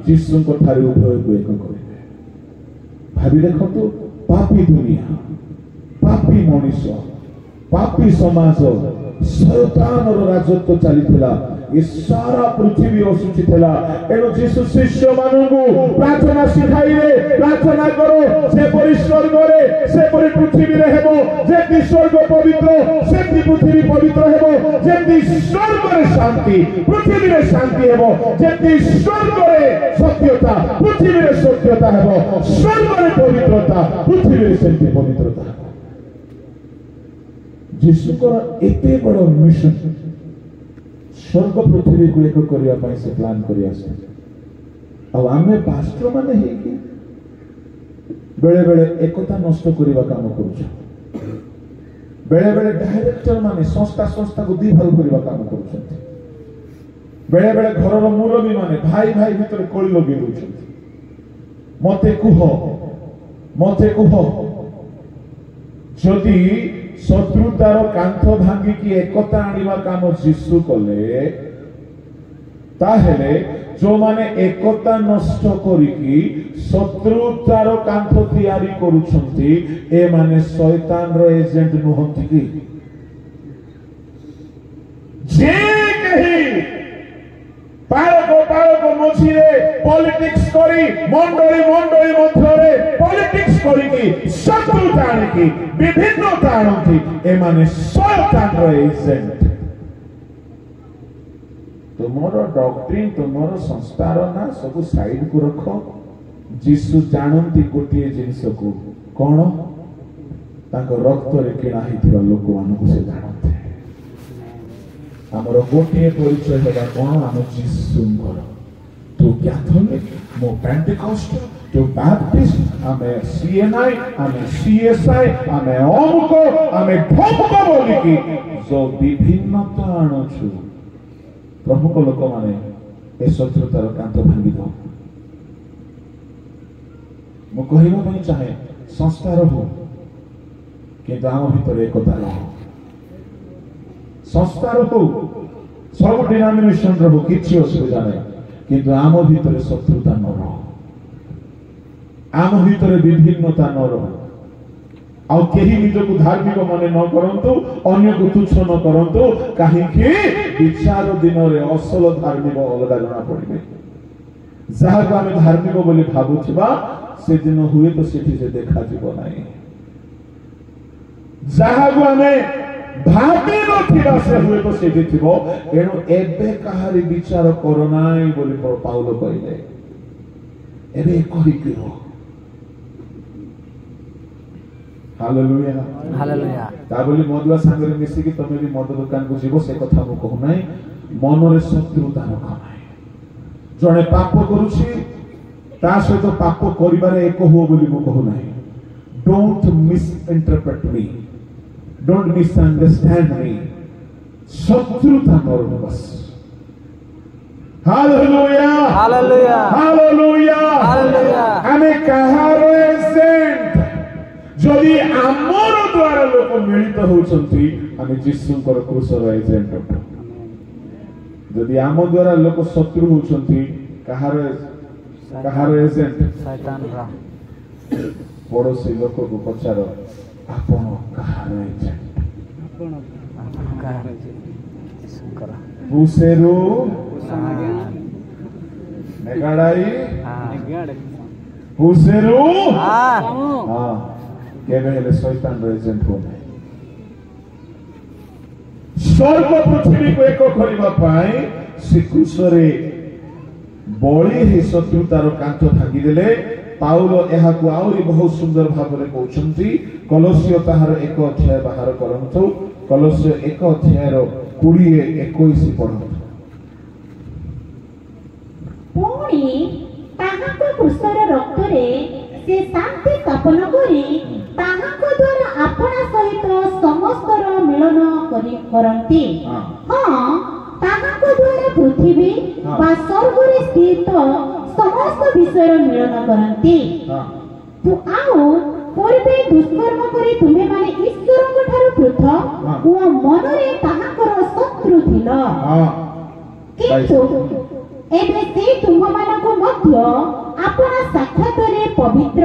ଯୀଶୁଙ୍କ ଠାରେ ଉଭୟକୁ ଏକ କରିବେ। ଭାବି ଦେଖନ୍ତୁ, ପାପୀ ଦୁନିଆ, ପାପୀ ମଣିଷ, ପାପୀ ସମାଜ, ଶୈତାନର ରାଜତ୍ୱ ଚାଲିଥିଲା। ଏ ସାରା ପୃଥିବୀ ଅସୁଚି ଥିଲା। ଏଣୁ ଯୀଶୁ ଶିଷ୍ୟମାନଙ୍କୁ ପ୍ରାର୍ଥନା ଶିଖାଇଲେ, ପ୍ରାର୍ଥନା କର ସେପରି ସ୍ୱର୍ଗରେ ସେପରି ପୃଥିବୀରେ ହେବ। ଯେମିତି ସ୍ୱର୍ଗ ପବିତ୍ର ସେମିତି ପୃଥିବୀ ପବିତ୍ର ହେବ। ଯେମିତି ସ୍ୱର୍ଗରେ ଶାନ୍ତି ପୃଥିବୀରେ ଶାନ୍ତି ହେବ। ଯେମିତି ସ୍ୱର୍ଗରେ ସତ୍ୟତା ପୃଥିବୀରେ ସତ୍ୟତା ହେବ। ସ୍ୱର୍ଗରେ ପବିତ୍ରତା ପୃଥିବୀରେ ସେମିତି ପବିତ୍ରତା ହେବ। ଯୀଶୁଙ୍କର ଏତେ ବଡ଼ ମିଶନ, ସ୍ୱର୍ଗ ପୃଥିବୀକୁ ଏକ କରିବା ପାଇଁ ସେ ପ୍ଲାନ୍ କରି ଆସିଥିଲେ। ଆଉ ଆମେ ପାଷ୍ଟର ମାନେ ହେଇକି ବେଳେ ବେଳେ ଏକତା ନଷ୍ଟ କରିବା କାମ କରୁଛୁ। ବେଳେ ବେଳେ ଡାଇରେକ୍ଟର ମାନେ ସଂସ୍ଥାକୁ ଦି ଭାଗ କରିବା କାମ କରୁଛନ୍ତି। ବେଳେ ବେଳେ ଘରର ମୁରବୀ ମାନେ ଭାଇ ଭାଇ ଭିତରେ କଳି ଲଗେଇ ଦଉଛନ୍ତି। ମତେ କୁହ ଯଦି ଶତ୍ରୁତାର କାନ୍ଥ ଭାଙ୍ଗିକି ଏକତା ଆଣିବା କାମ ଯୀଶୁ କଲେ, ତାହେଲେ ଯୋଉମାନେ ଏକତା ନଷ୍ଟ କରିକି ଶତ୍ରୁତାର କାନ୍ଥ ତିଆରି କରୁଛନ୍ତି ଏମାନେ ଶୈତାନର ଏଜେଣ୍ଟ ନୁହନ୍ତି କି? ଯେ କେହି ପାଳକ ମଝିରେ ପଲିଟିକ୍ସ କରି ମଣ୍ଡଳୀ ମଧ୍ୟରେ ପଲିଟିକ୍ସ କରିକି ଶତ୍ରୁତା ଆଣିକି ବିଭିନ୍ନତା ଆଣନ୍ତି ଏମାନେ ଶୈତାନର ଏଜେଣ୍ଟ। ତୁମର ଡକ୍ଟ୍ରିନ, ତୁମର ସଂସ୍କାର ନା ସବୁ ସାଇଡକୁ ରଖ। ଯୀଶୁ ଜାଣନ୍ତି ଗୋଟିଏ ଜିନିଷକୁ, କଣ? ତାଙ୍କ ରକ୍ତରେ କିଣା ହେଇଥିବା ଲୋକମାନଙ୍କୁ ସେ ଜାଣନ୍ତି। ଆମର ଗୋଟିଏ ପରିଚୟ ହେବା କଣ? ଆମ ଯୀଶୁଙ୍କର। ତୁ କ୍ୟାଥୋଲିକ, ମୁଁ ପେଣ୍ଟିକୋଷ୍ଟ, ତୁ ବାପ୍ଟିଷ୍ଟ, ଆମେ ସିଏନ୍ଆଇ, ଆମେ ସିଏସ୍ଆଇ, ଆମେ ଅମୁକ, ଆମେ ଢମୁକ ବୋଲିକି ଯୋଉ ବିଭିନ୍ନତା ଆଣୁଛୁ, ପ୍ରମୁଖ ଲୋକମାନେ ଏ ଶତ୍ରୁତାର କାନ୍ଥ ଭାଙ୍ଗି ଦଉ। ମୁଁ କହିବା ପାଇଁ ଚାହେଁ, ସଂସ୍କାର ହଉ କିନ୍ତୁ ଆମ ଭିତରେ ଏକତା ରହୁ। ସଂସ୍କାର ହଉ, ସବୁ ଡିନୋମିନେସନ ରହୁ, କିଛି ଅସୁବିଧା ନାହିଁ, କିନ୍ତୁ ଆମ ଭିତରେ ଶତ୍ରୁତା ନ ରହୁ, ଆମ ଭିତରେ ବିଭିନ୍ନତା ନ ରହୁ। ଆଉ କେହି ନିଜକୁ ଧାର୍ମିକ ମନେ ନ କରନ୍ତୁ, ଅନ୍ୟକୁ ତୁଚ୍ଛ ନ କରନ୍ତୁ। କାହିଁକି? ବିଚାର ଦିନରେ ଅସଲ ଧାର୍ମିକ ଅଲଗା ଜଣା ପଡିବେ। ଯାହାକୁ ଆମେ ଧାର୍ମିକ ବୋଲି ଭାବୁଥିବା ସେଦିନ ହୁଏତ ସେଠି ସେ ଦେଖାଯିବ ନାହିଁ। ଯାହାକୁ ଆମେ ଭାବି ନଥିବା ସେ ହୁଏତ ସେଠି ଥିବ। ଏଣୁ ଏବେ କାହାରି ବିଚାର କର ନାହିଁ ବୋଲି ପାଉଲ କହିଲେ। ଏବେ କହିକି ରହ। Hallelujah hallelujah. ତା ବୋଲି ମଦୁଆ ସାଙ୍ଗରେ ମିଶିକି ତମେ ବି ମଦ ଦୋକାନକୁ ଯିବ ସେ କଥା ମୁଁ କହୁ ନାହିଁ। ମନରେ ଶତ୍ରୁତା ରଖ ନାହିଁ। ଜଣେ ପାପ କରୁଛି ତା ସହିତ ପାପ କରିବାରେ ଏକ ହୁଅ ବୋଲି ମୁଁ କହୁ ନାହିଁ। ଡୋଣ୍ଟ ମିସଇଣ୍ଟରପ୍ରେଟ ମି, ଡୋଣ୍ଟ ମିସଅଣ୍ଡରଷ୍ଟାଣ୍ଡ ମି। ଶତ୍ରୁତା ନ ରହୁ bus. Hallelujah hallelujah hallelujah hallelujah. ଆମେ କାହାର ଏଜେଣ୍ଟ? ଯଦି ଆମର ଦ୍ୱାରା ଲୋକ ମିଳିତ ହେଉଛନ୍ତି ଆମେ ଯୀଶୁଙ୍କର କ୍ରୁସର ଏଜେଣ୍ଟ ଅଟୁ। ଯଦି ଆମ ଦ୍ୱାରା ଲୋକ ଶତ୍ରୁ ହେଉଛନ୍ତି କାହାର ଏଜେଣ୍ଟ? ଶୈତାନର। ପଡ଼ୋଶୀ ଲୋକକୁ ପଚାର, ଆପଣ କାହାର ଏଜେଣ୍ଟ? ପୁସେରୁ ମେଗାଡାଇ ପୁସେରୁ କେବେ ହେଲେ ଶୈତାନର ଏଜେଣ୍ଟ ହଉ ନାହିଁ। ସ୍ୱର୍ଗ ପୃଥିବୀକୁ ଏକ କରିବା ପାଇଁ ସେ କ୍ରୁସରେ ବଳି ହେଇ ଶତ୍ରୁତାର କାନ୍ଥ ଭାଙ୍ଗିଦେଲେ। ପାଉଲ ଏହାକୁ ଆହୁରି ବହୁତ ସୁନ୍ଦର ଭାବରେ କହୁଛନ୍ତି। କଲୋସିୟ ତାହାର 1 ଅଧ୍ୟାୟ ବାହାର କରନ୍ତୁ। କଲୋସିୟ 1 ଅଧ୍ୟାୟର 20-21 ପଢନ୍ତୁ। ପୁଣି ତାହାଙ୍କ କ୍ରୁସର ରକ୍ତରେ ସେ ଶାନ୍ତି ସ୍ଥାପନ କରି ତାହାଙ୍କ ଦ୍ୱାରା ଆପଣା ସହିତ ସମସ୍ତର ମିଳନ କରନ୍ତି। ହଁ, ତାହାଙ୍କ ଯାହାଙ୍କ ଦ୍ୱାରା ପୃଥିବୀ ବା ସ୍ୱର୍ଗରେ ସ୍ଥିତ ସମସ୍ତ ବିଷୟର ମିଳନ କରନ୍ତି। ଆଉ ପୂର୍ବେ ଦୁଷ୍କର୍ମ କରି ତୁମେମାନେ ଈଶ୍ୱରଙ୍କ ଠାରୁ ପୃଥକ ଓ ମନରେ ତାହାଙ୍କର ଶତ୍ରୁ ଥିଲ, କିନ୍ତୁ ଏବେ ସେ ତୁମମାନଙ୍କୁ ମଧ୍ୟ ଆପଣା ସାକ୍ଷାତରେ ପବିତ୍ର,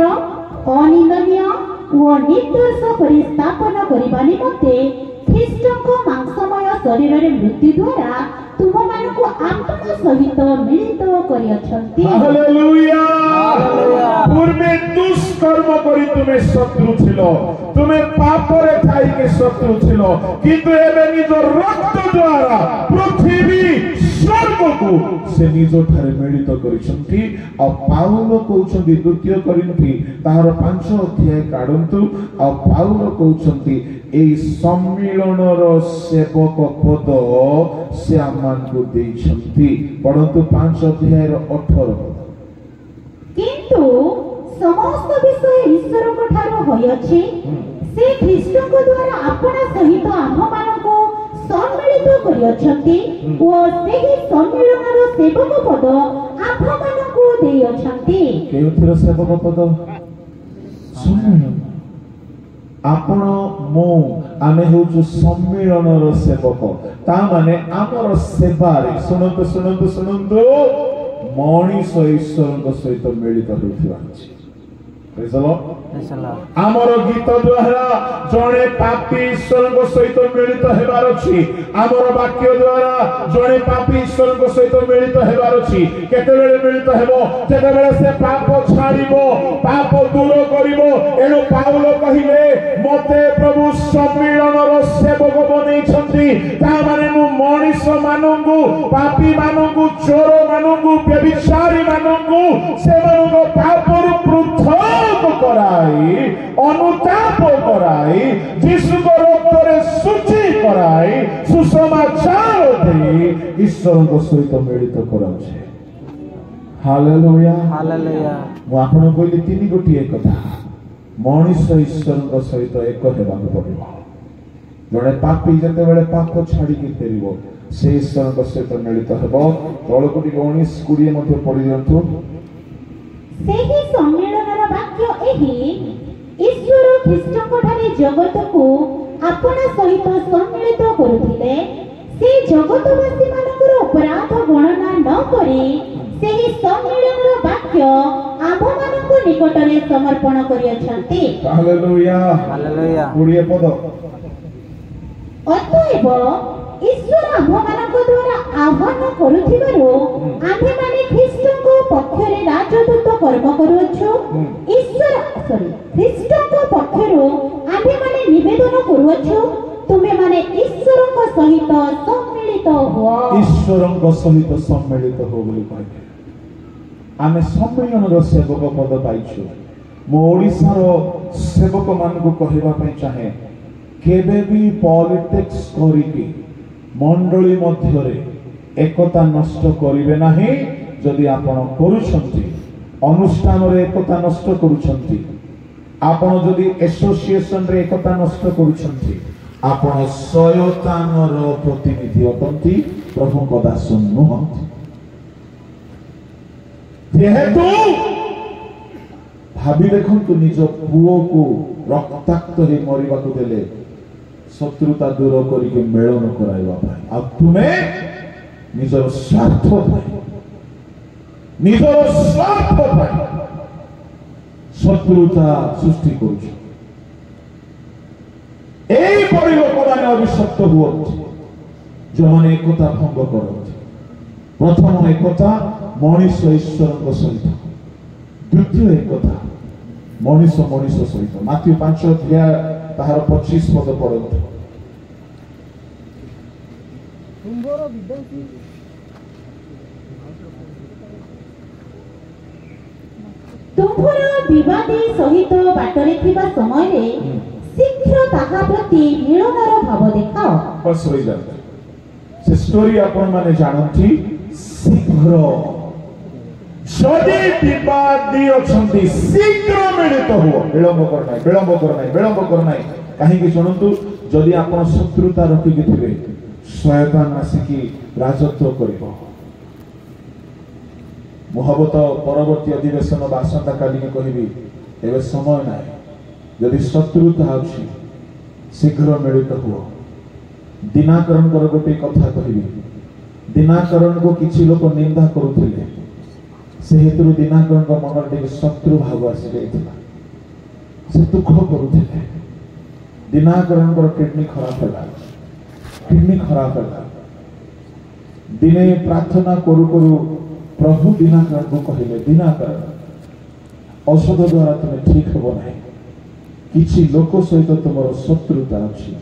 ଅନିନ୍ଦନୀୟ ଓ ନିର୍ଦ୍ଦୋଷ କରି ସ୍ଥାପନ କରିବା ନିମନ୍ତେ ଖ୍ରୀଷ୍ଟଙ୍କ ମାଂସମୟ ଶରୀରରେ ମୃତ୍ୟୁ ଦ୍ୱାରା ତୁମମାନଙ୍କୁ ଆପଣଙ୍କ ସହିତ ମିଳିତ କରିଅଛନ୍ତି। ହାଲେଲୁୟା। ପୂର୍ବେ ଦୁଷ୍କର୍ମ କରି ତୁମେ ଶତ୍ରୁ ଥିଲ, ତୁମେ ପାପରେ ଥାଇକି ଶତ୍ରୁ ଥିଲ, କିନ୍ତୁ ଏବେ ନିଜ ରକ୍ତ ଦ୍ୱାରା ପୃଥିବୀ ସ୍ୱର୍ଗକୁ ସେ ନିଜ ଠାରେ ମିଳିତ କରିଛନ୍ତି। ଆଉ ପାଉଲ କହୁଛନ୍ତି ଦ୍ୱିତୀୟ କରିନ୍ଥୀ ତାହାର 5 ଅଧ୍ୟାୟ କାଢନ୍ତୁ। ଆଉ ପାଉଲ କହୁଛନ୍ତି এই সম্মিলনর সেবক পদ সে আমানকু দেইছন্তি। পড়ন্তু 5 অধ্যায়ের 18 পদ। কিন্তু সমস্ত বিষয় ঈশ্বরଙ୍କ ଠାରୁ ହୋଇଅଛି, ସେ ଖ୍ରୀଷ୍ଟଙ୍କ ଦ୍ୱାରା ଆପଣା ସହିତ ଆମ୍ଭମାନଙ୍କୁ ସମ୍ମିଳିତ କରିଅଛନ୍ତି ଓ ସେହି ସମ୍ମିଳନର ସେବକ ପଦ ଆମ୍ଭମାନଙ୍କୁ ଦେଇଅଛନ୍ତି। କେଉଁଥିର ସେବକ ପଦ? ସମ୍ମିଳନ। ଆପଣ ମୁଁ ଆମେ ହେଉଛୁ ସମ୍ମିଳନର ସେବକ। ତା ମାନେ ଆମର ସେବାରେ ଶୁଣନ୍ତୁ ଶୁଣନ୍ତୁ ଶୁଣନ୍ତୁ ମଣିଷ ଈଶ୍ୱରଙ୍କ ସହିତ ମିଳିତ ହେଉଥିବା ଅଛି। ଆମର ଗୀତ ଦ୍ୱାରା ଜଣେ ପାପୀ ଈଶ୍ୱରଙ୍କ ସହିତ ମିଳିତ ହେବାର ଅଛି। ଆମର ବାକ୍ୟ ଦ୍ୱାରା ଜଣେ ପାପୀ ଈଶ୍ୱରଙ୍କ ସହିତ ମିଳିତ ହେବାର ଅଛି। କେତେବେଳେ ମିଳିତ ହେବ? ଯେତେବେଳେ ସେ ପାପ ଛାଡ଼ିବ, ପାପ ଦୂର କରିବ। ଏଣୁ ପାଉଲ କହିଲେ ମତେ ପ୍ରଭୁ ସମ୍ମିଳନର ସେବକ ବନେଇଛନ୍ତି। ତା ମାନେ ମୁଁ ମଣିଷ ମାନଙ୍କୁ, ପାପୀ ମାନଙ୍କୁ, ଚୋର ମାନଙ୍କୁ, ବ୍ୟଭିଚାରୀ ମାନଙ୍କୁ ସେମାନଙ୍କ ପାପରୁ ପୃଥକ କରାଇ, ଅନୁତାପ କରାଇ, ଯୀଶୁଙ୍କ ରକ୍ତରେ ଶୁଚି କରାଇ, ସୁସମାଚାର ଦେଇ ଈଶ୍ୱରଙ୍କ ସହିତ ମିଳିତ କରାଉଛି। Hallelujah hallelujah. ମୁଁ ଆପଣଙ୍କୁ କହିଲି 3 ଗୋଟିଏ କଥା। ମଣିଷ ଈଶ୍ୱରଙ୍କ ସହିତ ଏକ ହେବାକୁ ପଡ଼ିବ। ଜଣେ ପାପୀ ଯେତେବେଳେ ପାପ ଛାଡ଼ିକି ଫେରିବ, ସେ ଈଶ୍ୱରଙ୍କ ସହିତ ମିଳିତ ହେବ। ତଳକୁ ଟିକେ 19-20 ମଧ୍ୟ ପଢି ଦିଅନ୍ତୁ। ସେହି ସମ୍ମିଳନର ବାକ୍ୟ ଏହି, ଈଶ୍ୱର ଖ୍ରୀଷ୍ଟଙ୍କ ଠାରେ ଜଗତକୁ ଆପଣା ସହିତ ସମ୍ମିଳିତ କରୁଥିଲେ। ସେ ଜଗତବାସୀ ମାନଙ୍କର ଅପରାଧ ଗଣନା ନ କରି ସେହି ସମ୍ମିଳନର ବାକ୍ୟ ଆମ୍ଭମାନଙ୍କ ନିକଟରେ ସମର୍ପଣ କରିଅଛନ୍ତି। Hallelujah hallelujah. 20 ପଦ। ଅତଏବ ଈଶ୍ୱର ଆମ୍ଭମାନଙ୍କ ଦ୍ୱାରା ଆହ୍ୱାନ କରୁଥିବାରୁ ଆମ୍ଭେମାନେ ଖ୍ରୀଷ୍ଟଙ୍କ ପକ୍ଷରେ ରାଜଦୂତ କର୍ମ କରୁଅଛୁ। ଖ୍ରୀଷ୍ଟଙ୍କ ପକ୍ଷରୁ ଆମ୍ଭେମାନେ ନିବେଦନ କରୁଅଛୁ, ତୁମେମାନେ ଈଶ୍ୱରଙ୍କ ସହିତ ସମ୍ମିଳିତ ହୁଅ। ଈଶ୍ୱରଙ୍କ ସହିତ ସମ୍ମିଳିତ ହୁଅ ବୋଲି କହିଲେ ଆମେ ସମ୍ମିଳନର ସେବକ ପଦ ପାଇଛୁ। ମୁଁ ଓଡ଼ିଶାର ସେବକ ମାନଙ୍କୁ କହିବା ପାଇଁ ଚାହେଁ, କେବେ ବି ପଲିଟିକ୍ସ କରିକି ମଣ୍ଡଳୀ ମଧ୍ୟରେ ଏକତା ନଷ୍ଟ କରିବେ ନାହିଁ। ଯଦି ଆପଣ କରୁଛନ୍ତି, ଅନୁଷ୍ଠାନରେ ଏକତା ନଷ୍ଟ କରୁଛନ୍ତି, ଆପଣ ଯଦି ଆସୋସିଏସନରେ ଏକତା ନଷ୍ଟ କରୁଛନ୍ତି, ଆପଣ ଶୟତାନର ପ୍ରତିନିଧି ଅଟନ୍ତି, ପ୍ରଭୁଙ୍କ ଦାସ ନୁହନ୍ତି। ଯେହେତୁ ଭାବି ଦେଖନ୍ତୁ, ନିଜ ପୁଅକୁ ରକ୍ତାକ୍ତ ହେଇ ମରିବାକୁ ଦେଲେ ଶତ୍ରୁତା ଦୂର କରିକି ମେଳନ କରାଇବା ପାଇଁ, ଆଉ ତୁମେ ନିଜର ସ୍ୱାର୍ଥ ପାଇଁ, ନିଜର ସ୍ୱାର୍ଥ ପାଇଁ ଶତ୍ରୁତା ସୃଷ୍ଟି କରୁଛ। ଏହିପରି ଲୋକମାନେ ଅଭିଶପ୍ତ ହୁଅନ୍ତି ଯେଉଁମାନେ ଏକତା ଭଙ୍ଗ କରନ୍ତି। ପ୍ରଥମ ଏକତା ମଣିଷ ଈଶ୍ୱରଙ୍କ ସହିତ, ଦ୍ୱିତୀୟ ଏକତା ମଣିଷ ମଣିଷ ସହିତ। ମାଥ୍ୟୁ 5 ଅଧ୍ୟାୟ ତାହାର 25 ପଦ ପଢନ୍ତୁ। ତୁମ୍ଭର ବିବାଦୀ ସହିତ ବାଟରେ ଥିବା ସମୟରେ ଶୀଘ୍ର ତାହା ପ୍ରତି ମିଳନର ଭାବ ଦେଖାଅ। ବସ୍ ହୋଇଯାଆନ୍ତୁ। ସେ ଷ୍ଟୋରି ଆପଣମାନେ ଜାଣନ୍ତି। ଶୀଘ୍ର ଯଦି ବିବାଦୀ ଅଛନ୍ତି, ଶୀଘ୍ର ମିଳିତ ହୁଅ। ବିଳମ୍ବ କର ନାହିଁ, ବିଳମ୍ବ କର ନାହିଁ, ବିଳମ୍ବ କର ନାହିଁ। କାହିଁକି ଶୁଣନ୍ତୁ, ଯଦି ଆପଣ ଶତ୍ରୁତା ରଖିକି ଥିବେ, शयतान आसिकी राजत्व करिबो। मुहबत परवर्ती अधिवेशन आसंता काली कहबी एवं समय ना यदि शत्रुता अच्छी शीघ्र मिलित हुआ। दिनाकरण गोटे कथा कहबी दिनाकरण को किसी लोक निंदा करुले से हेतु दिनाकरण मन टे शत्रु भाव आसी जाइथिला से दुख करुले। दिनाकरण किडनी खराब है दिने प्रार्थना करू करू प्रभु दिनाकरण को कहले दिनाकरण औषध द्वारा तुम्हें ठीक हो ना किसी लोक सहित तुम शत्रुता अच्छी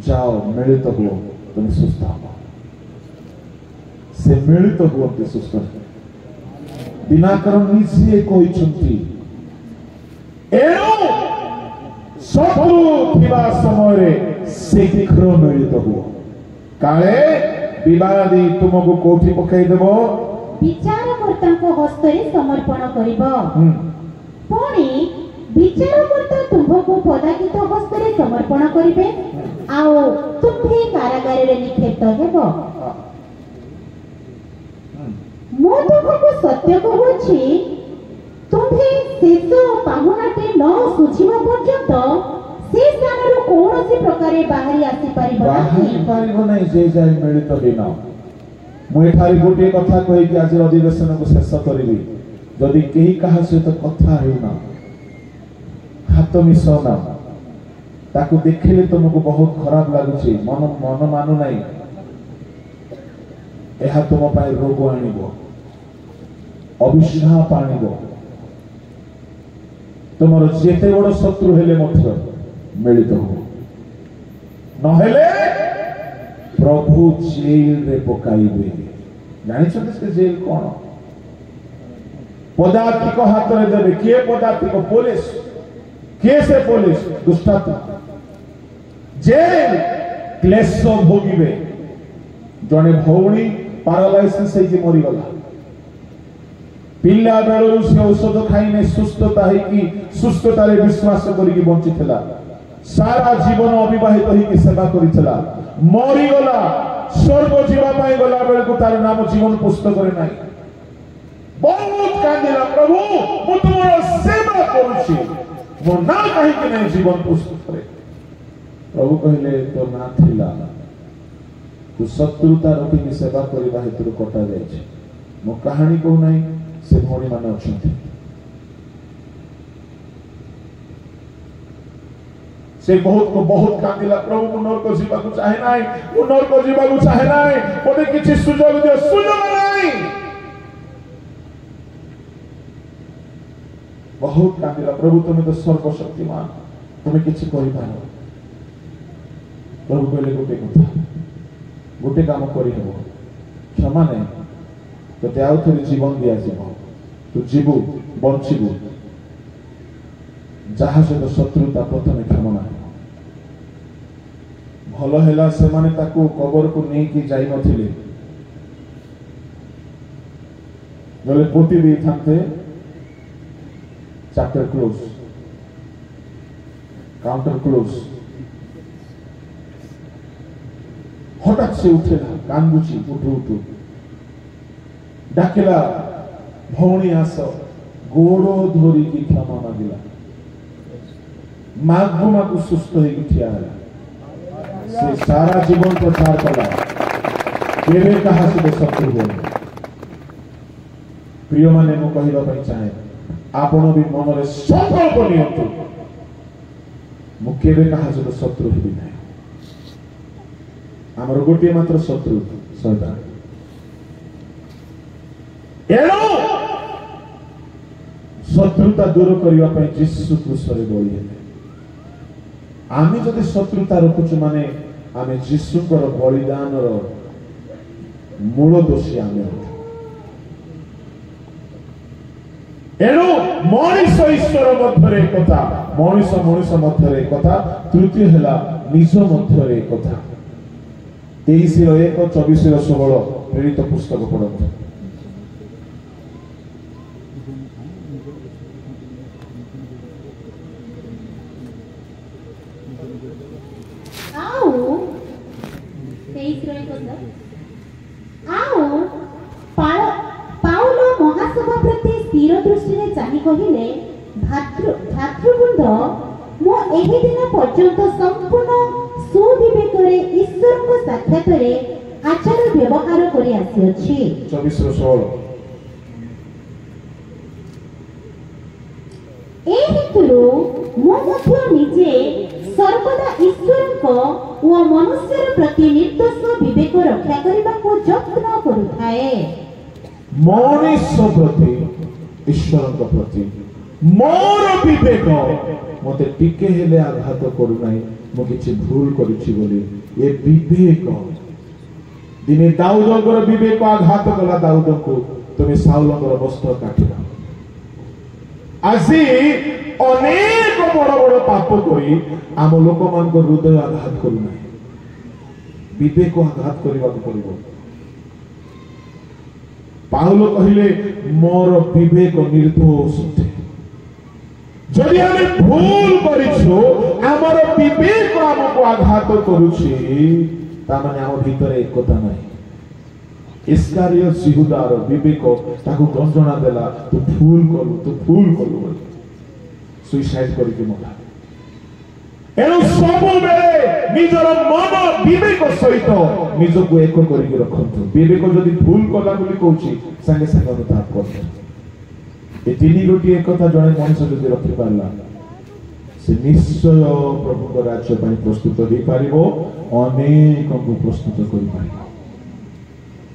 जाओ मिलित हुओ तुम सुस्थ हो से मिलित हुए सुस्थ दिनाकरण निजे कहते शत्रु थिबा समय शीघ्र मिलित हुओ काले विवादी तुमको कोठी पकई देबो विचारकर्ता हस्तरे समर्पण करिबो पुणी विचारकर्ता तुमको पदाकित हस्तरे समर्पण करिबे आओ तुम्हे कारागार रे निक्षेप हेबो। मो तुमको सत्य कहूछि तुम्हे शेष पाहुनाटे न सुझिबा पर्यंत से स्थानरु कोनोसी प्रकारे बाहरी आसी पारिबो नहीं जे जाय मिलित दिन मु एठारी गोटे कथा कहि कि आज अधिवेशन को शेष करिबी जदि केही कहा सहित कथा हेउना हाथ मिसौना ताकू देखिले तुमको बहुत खराब लागुछि मन मन मानु नाही एहा तुम पाई रोग आनिबो अविश्वास आनिबो तुमर जेते बड़ शत्रु हेले मध्य मिलित हो न हेले प्रभु जेल रे पकाइबे। जानि छथि से जेल कोन पदार्थिक हाथ रे देबे के पदार्थिक पुलिस के से पुलिस दुष्टात्मा जेल क्लेश भोगिबे जने भौणी पैरालाइसिस से मरी गला पिल्ला बेलू से औषध खाई सुस्थता सुस्थतार विश्वास करके बंचीला सारा जीवन अविवाहित होगी सेवा करितला मरीगला स्वर्ग जीवाई गला बेलू तार नाम जीवन पुस्तक ना बहुत कांदिला प्रभु मु तुमर सेवा करुछि मो ना कहीं नहीं जीवन पुस्तक प्रभु कहले तो ना थिला तू शत्रुता रखी सेवा करबा हेतु कटा जाय मो कहानी कहू नहीं से भौणी मान अच्छा से बहुत कांदिला प्रभु मु नरक जीवा को चाहे नाही मु नरक जीवा को चाहे नाही मते किछि सुजोग दियो सुजोग नाही बहुत कांदिला प्रभु तुम तो सर्वशक्तिमान तुम किछि करि पारो प्रभु कहले गोटे काम करि हेबो क्षमा नहीं तो आउ थे जीवन दिया तू जीवु बंचबू जहाँ सहित शत्रुता प्रथम क्षमा भल है से कबर को नहीं जाई नथिले नले पोती दे थांते चैप्टर क्लोज काउंटर क्लोज हठात से उठेला कांदुची उठू डाकिला भौणी आस गोड़ धोरी की क्षमा मागिला मागुमा को सुस्थ होगी ठिया से सारा जीवन प्रचार कला केवे कहा से शत्रु हो प्रिय माने मु कहबा पई चाहे आपण भी मन रे संकल्प नियंतु मु केवे कहा से शत्रु हेबी नाही हमर गोटे मात्र शत्रु शैतान एनो शत्रुता दूर करबा पई यीशु क्रूस रे बळी हेले आमी जदि शत्रुता रखुछु माने आमे यीशुकर बलिदान रो मूल दोषी आमे एनो मनुष ईश्वर मध्य कथा मनुष मध्य कथा तृतीय हेला निज मध्य कथा 23:1-24:16 प्रेरित पुस्तक पढ़ते तेईस ସ୍ଥିର ଦୃଷ୍ଟିରେ ଚାହିଁ କହିଲେ, ଭାତୃବୃନ୍ଦ, ମୁଁ ଏହି ଦିନ ପର୍ଯ୍ୟନ୍ତ ସମ୍ପୂର୍ଣ୍ଣ ସୁବିବେକରେ ଈଶ୍ୱରଙ୍କ ସାକ୍ଷାତରେ ଆଚାର ବ୍ୟବହାର କରି ଆସିଅଛି। 24:16 ଏ ହେତୁରୁ ମୁଁ ମଧ୍ୟ ନିଜେ ସର୍ବଦା ଈଶ୍ୱରଙ୍କ ଓ ମନୁଷ୍ୟର ପ୍ରତି ନିର୍ଦ୍ଦୋଷ ବିବେକ ରକ୍ଷା କରିବାକୁ ଯତ୍ନ କରୁଥାଏ। ମଣିଷ ପ୍ରତି ଈଶ୍ୱରଙ୍କ ପ୍ରତି ମୋର ବିବେକ ମତେ ଟିକେ ହେଲେ ଆଘାତ କରୁନାହିଁ, ମୁଁ କିଛି ଭୁଲ କରିଛି ବୋଲି। ଏ ବିବେକ ଦିନେ ଦାଉଦଙ୍କର ବିବେକ ଆଘାତ କଲା ଦାଉଦଙ୍କୁ, ତୁମେ ସାଉଲଙ୍କର ବସ୍ତ୍ର କାଟିଲ। ଆଜି ଅନେକ ବଡ ବଡ ପାପ କରି ଆମ ଲୋକମାନଙ୍କ ହୃଦୟ ଆଘାତ କରୁନାହିଁ, ବିବେକ ଆଘାତ କରିବାକୁ ପଡିବ। ପାଉଲ କହିଲେ, ମୋର ବିବେକ ନିର୍ଦୋଷ ଅଟେ। ଯଦି ଆମେ ଭୁଲ କରିଛୁ, ଆମର ବିବେକ ଆମକୁ ଆଘାତ କରୁଛି, ତାମାନେ ଆମ ଭିତରେ ଏକତା ନାହିଁ। ଇସ୍କାରିୟତ ସିହୁଦାର ବିବେକ ତାକୁ ଗଞ୍ଜଣା ଦେଲା, ତୁ ଭୁଲ କଲୁ ବୋଲି ସୁଇସାଇଡ କରିକି ମଲା। ଏଣୁ ସବୁବେଳେ ନିଜର ମନ ବିବେକ ସହିତ ନିଜକୁ ଏକ କରିକି ରଖନ୍ତୁ। ବିବେକ ଯଦି ଭୁଲ କଲା ବୋଲି କହୁଛି, ସାଙ୍ଗେ ସାଙ୍ଗେ ଅନୁତାପ କରନ୍ତୁ। ଏ ତିନି ଗୋଟିଏ କଥା ଜଣେ ମଣିଷ ଯଦି ରଖିପାରିଲା, ସେ ନିଶ୍ଚୟ ପ୍ରଭୁଙ୍କ ରାଜ୍ୟ ପାଇଁ ପ୍ରସ୍ତୁତ ହେଇପାରିବ, ଅନେକଙ୍କୁ ପ୍ରସ୍ତୁତ କରିପାରିବ।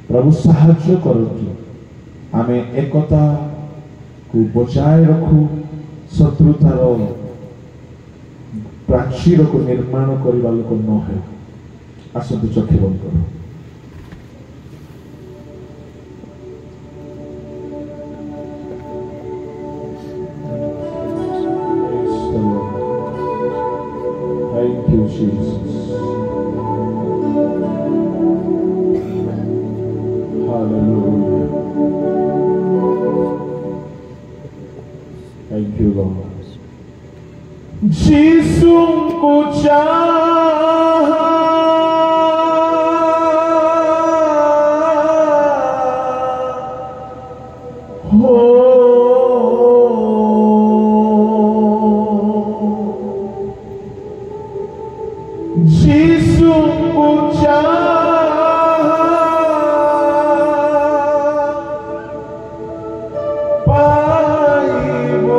ପ୍ରଭୁ ସାହାଯ୍ୟ କରନ୍ତୁ, ଆମେ ଏକତାକୁ ବଜାୟ ରଖୁ, ଶତ୍ରୁତାର ପ୍ରାଚୀରକୁ ନିର୍ମାଣ କରିବା ଲୋକ ନ ହେଉ। ଆସନ୍ତୁ ଚକ୍ଷୁ ବନ୍ଦ କର। Thank you, Jesus. Hallelujah. Thank you, Lord. यीशु को चाहा हो, यीशु को चाहा पाइबो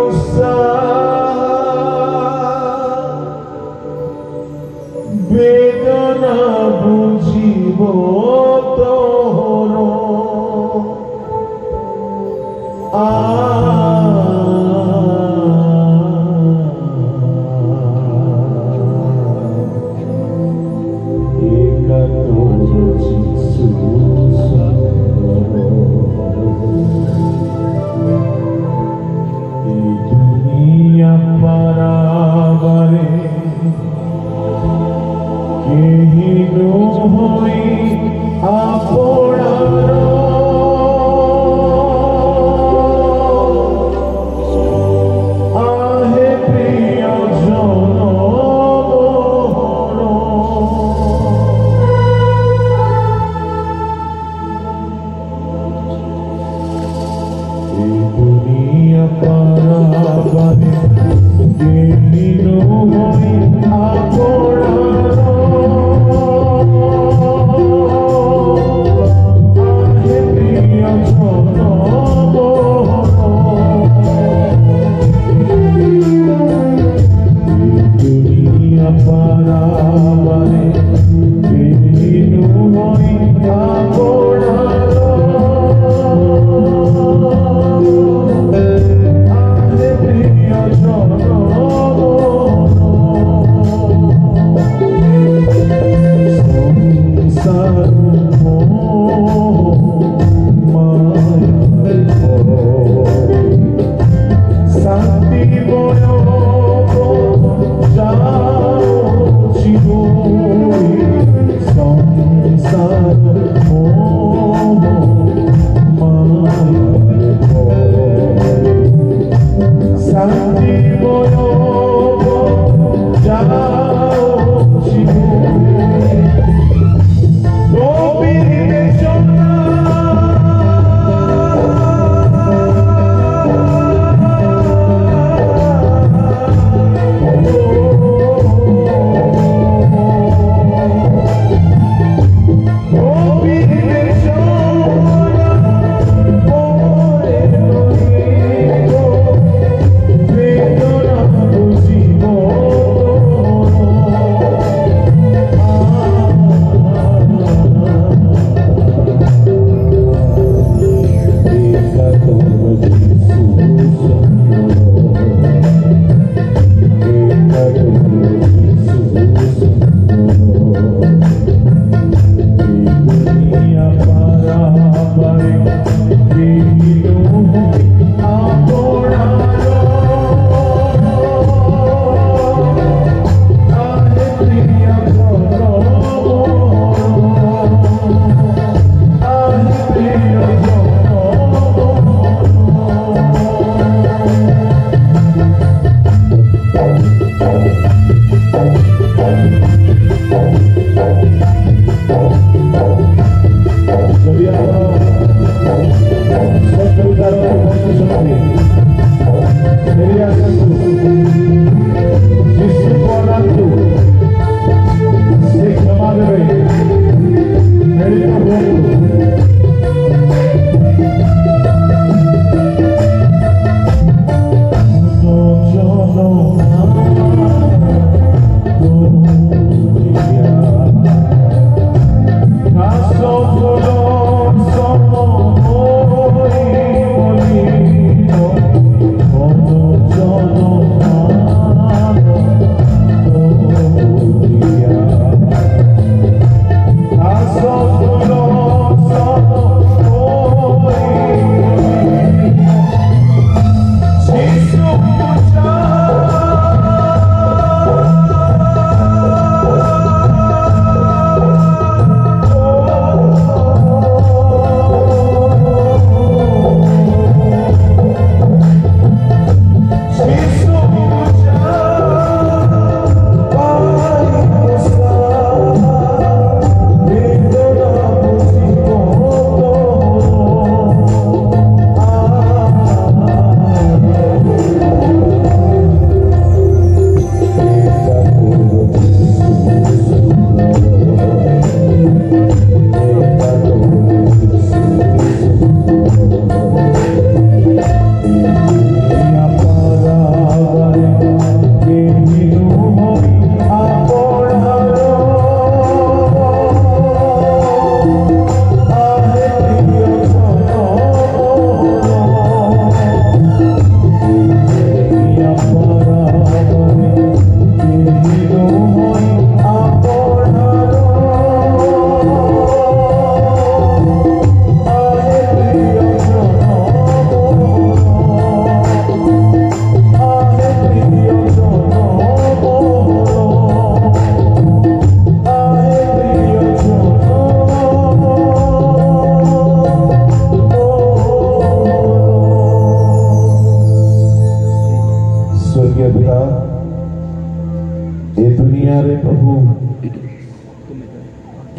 বেদনা বুঝিব তোর দুনিয়া পারাবারে কেহিনো হই আপনার আহে প্রিয় জনমোহর এই দুনিয়া পারাবারে কেহিনো হই আপনার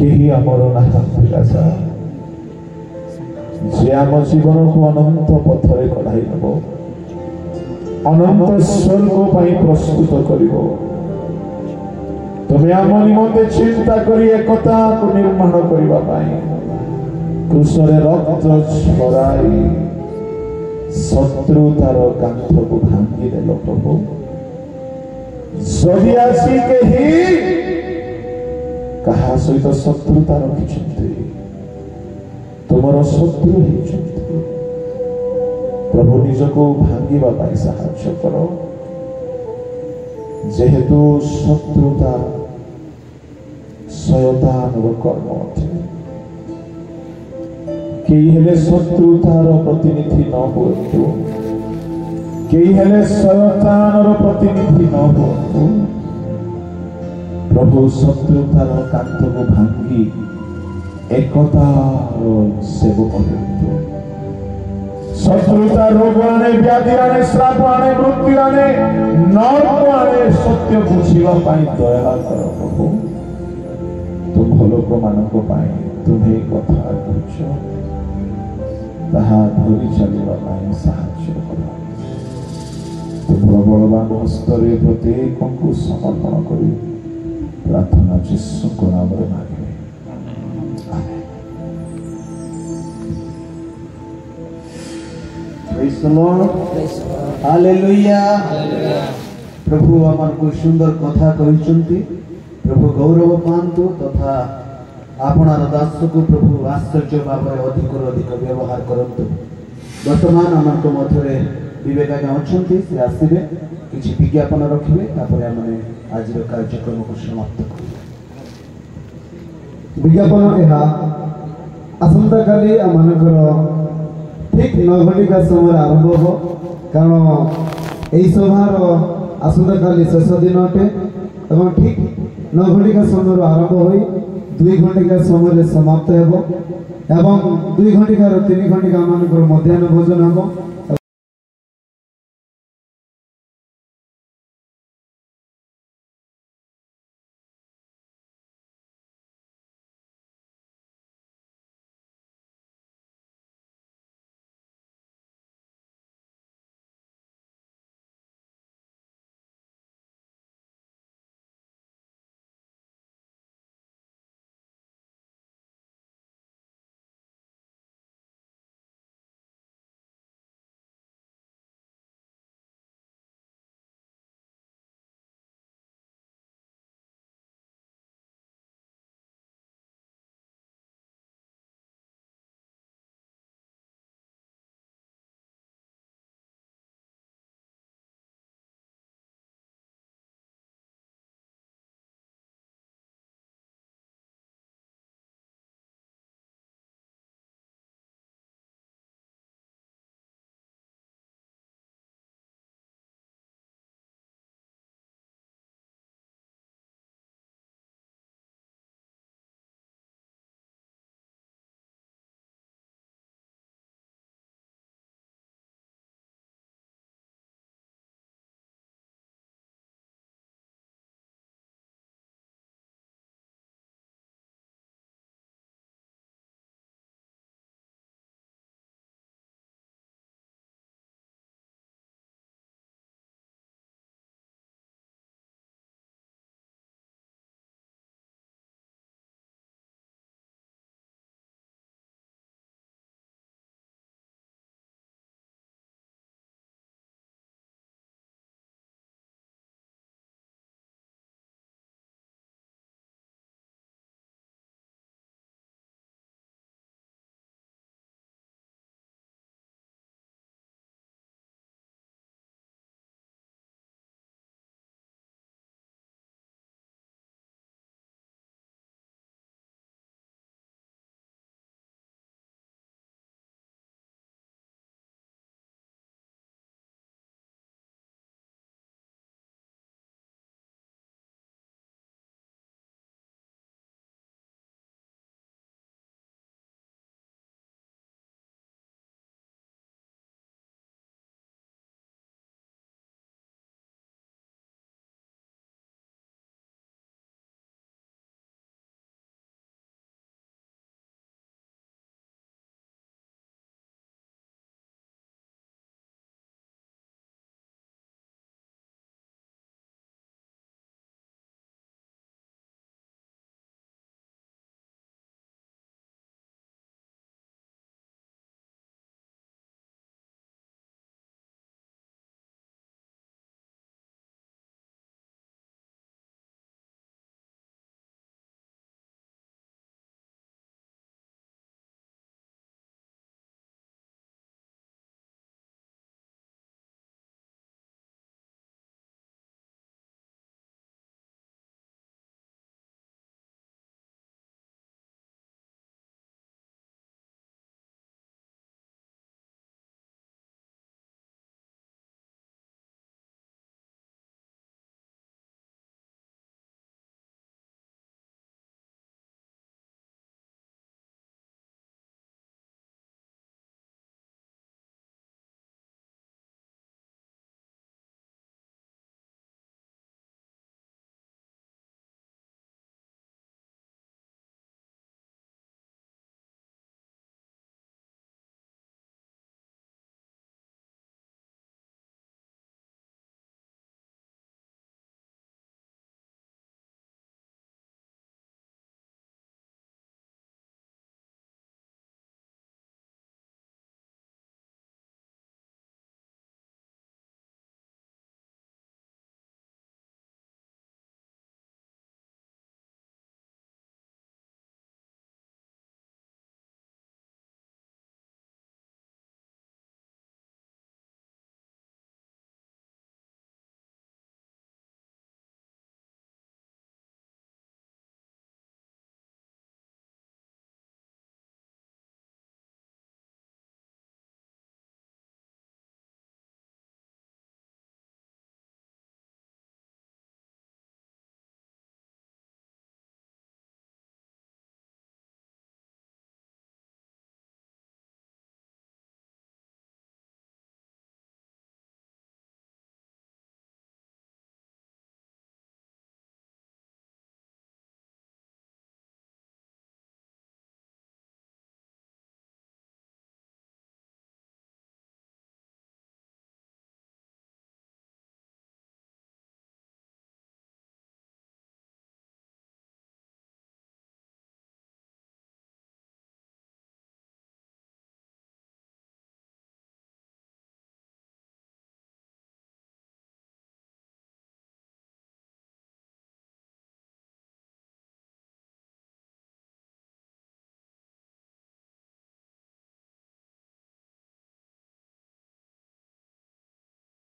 କେହି ଆମର ନାହାନ୍ତି ରାଜା, ଯେ ଆମ ଜୀବନକୁ ଅନନ୍ତ ପଥରେ କଢାଇ ନେବ, ଅନନ୍ତ ସ୍ୱର୍ଗ ପାଇଁ ପ୍ରସ୍ତୁତ କରିବ। ତୁମେ ଆମ ନିମନ୍ତେ ଚିନ୍ତା କରି ଏକତାକୁ ନିର୍ମାଣ କରିବା ପାଇଁ କ୍ରୁଶରେ ରକ୍ତ ଝରାଇ ଶତ୍ରୁତାର କାନ୍ଥକୁ ଭାଙ୍ଗିଦେଲ ପ୍ରଭୁ। ଯଦି ଆସି କେହି କାହା ସହିତ ଶତ୍ରୁତା ରଖିଛନ୍ତି, ତୁମର ଶତ୍ରୁ ହେଇଛନ୍ତି, ପ୍ରଭୁ ନିଜକୁ ଭାଙ୍ଗିବା ପାଇଁ ସାହାଯ୍ୟ କର। ଯେହେତୁ ଶତ୍ରୁତା ଶୟତାନର କର୍ମ ଅଟେ, କେହି ହେଲେ ଶତ୍ରୁତାର ପ୍ରତିନିଧି ନ ହୁଅନ୍ତୁ, କେହି ହେଲେ ଶୟତାନର ପ୍ରତିନିଧି ନ ହୁଅନ୍ତୁ। ପ୍ରଭୁ ଶତ୍ରୁତାର କାନ୍ଥକୁ ଭାଙ୍ଗି ଏକତାର ସେବକ ହୁଅନ୍ତୁ। ଶତ୍ରୁତା ରୋଗ ଆଣେ, ବ୍ୟାଧି ଆଣେ, ଶ୍ରାପ ଆଣେ, ମୃତ୍ୟୁ ଆଣେ, ନରକ ଆଣେ। ସତ୍ୟ ବୁଝିବା ପାଇଁ ଦୟା କର ପ୍ରଭୁ। ତୁମ ଲୋକମାନଙ୍କ ପାଇଁ ତୁମେ କଥା କରୁଛ, ତାହା ଧରି ଚାଲିବା ପାଇଁ ସାହାଯ୍ୟ କର। ତୁମର ବଳବାନ ହସ୍ତରେ ପ୍ରତ୍ୟେକଙ୍କୁ ସମର୍ପଣ କରି ପ୍ରାର୍ଥନା ଯୀଶୁଙ୍କ ନାମରେ ମାଗିବେ, ଆମେନ୍। Praise the Lord. Hallelujah. प्रभु आमको सुंदर कथा कहते, प्रभु गौरव पातु तथा आपणार दास को प्रभु आश्चर्य भाव अधिक अधिक व्यवहार करतु। वर्तमान आमको मध्य विवेक आज्ञा अच्छा से आसवे, किसी विज्ञापन रखिए, आज कार्यक्रम को समाप्त कर विज्ञापन यह आसंता काली आमकर ठीक 9 घटिका समय आरंभ हो, कारण यही सभार आसंता काली शेष दिन अटे और ठीक 9 घटिका समय आरंभ हो 2 घटिका समय समाप्त हो, 2 घटिकार 3 घटिका आम मध्याह्न भोजन हम।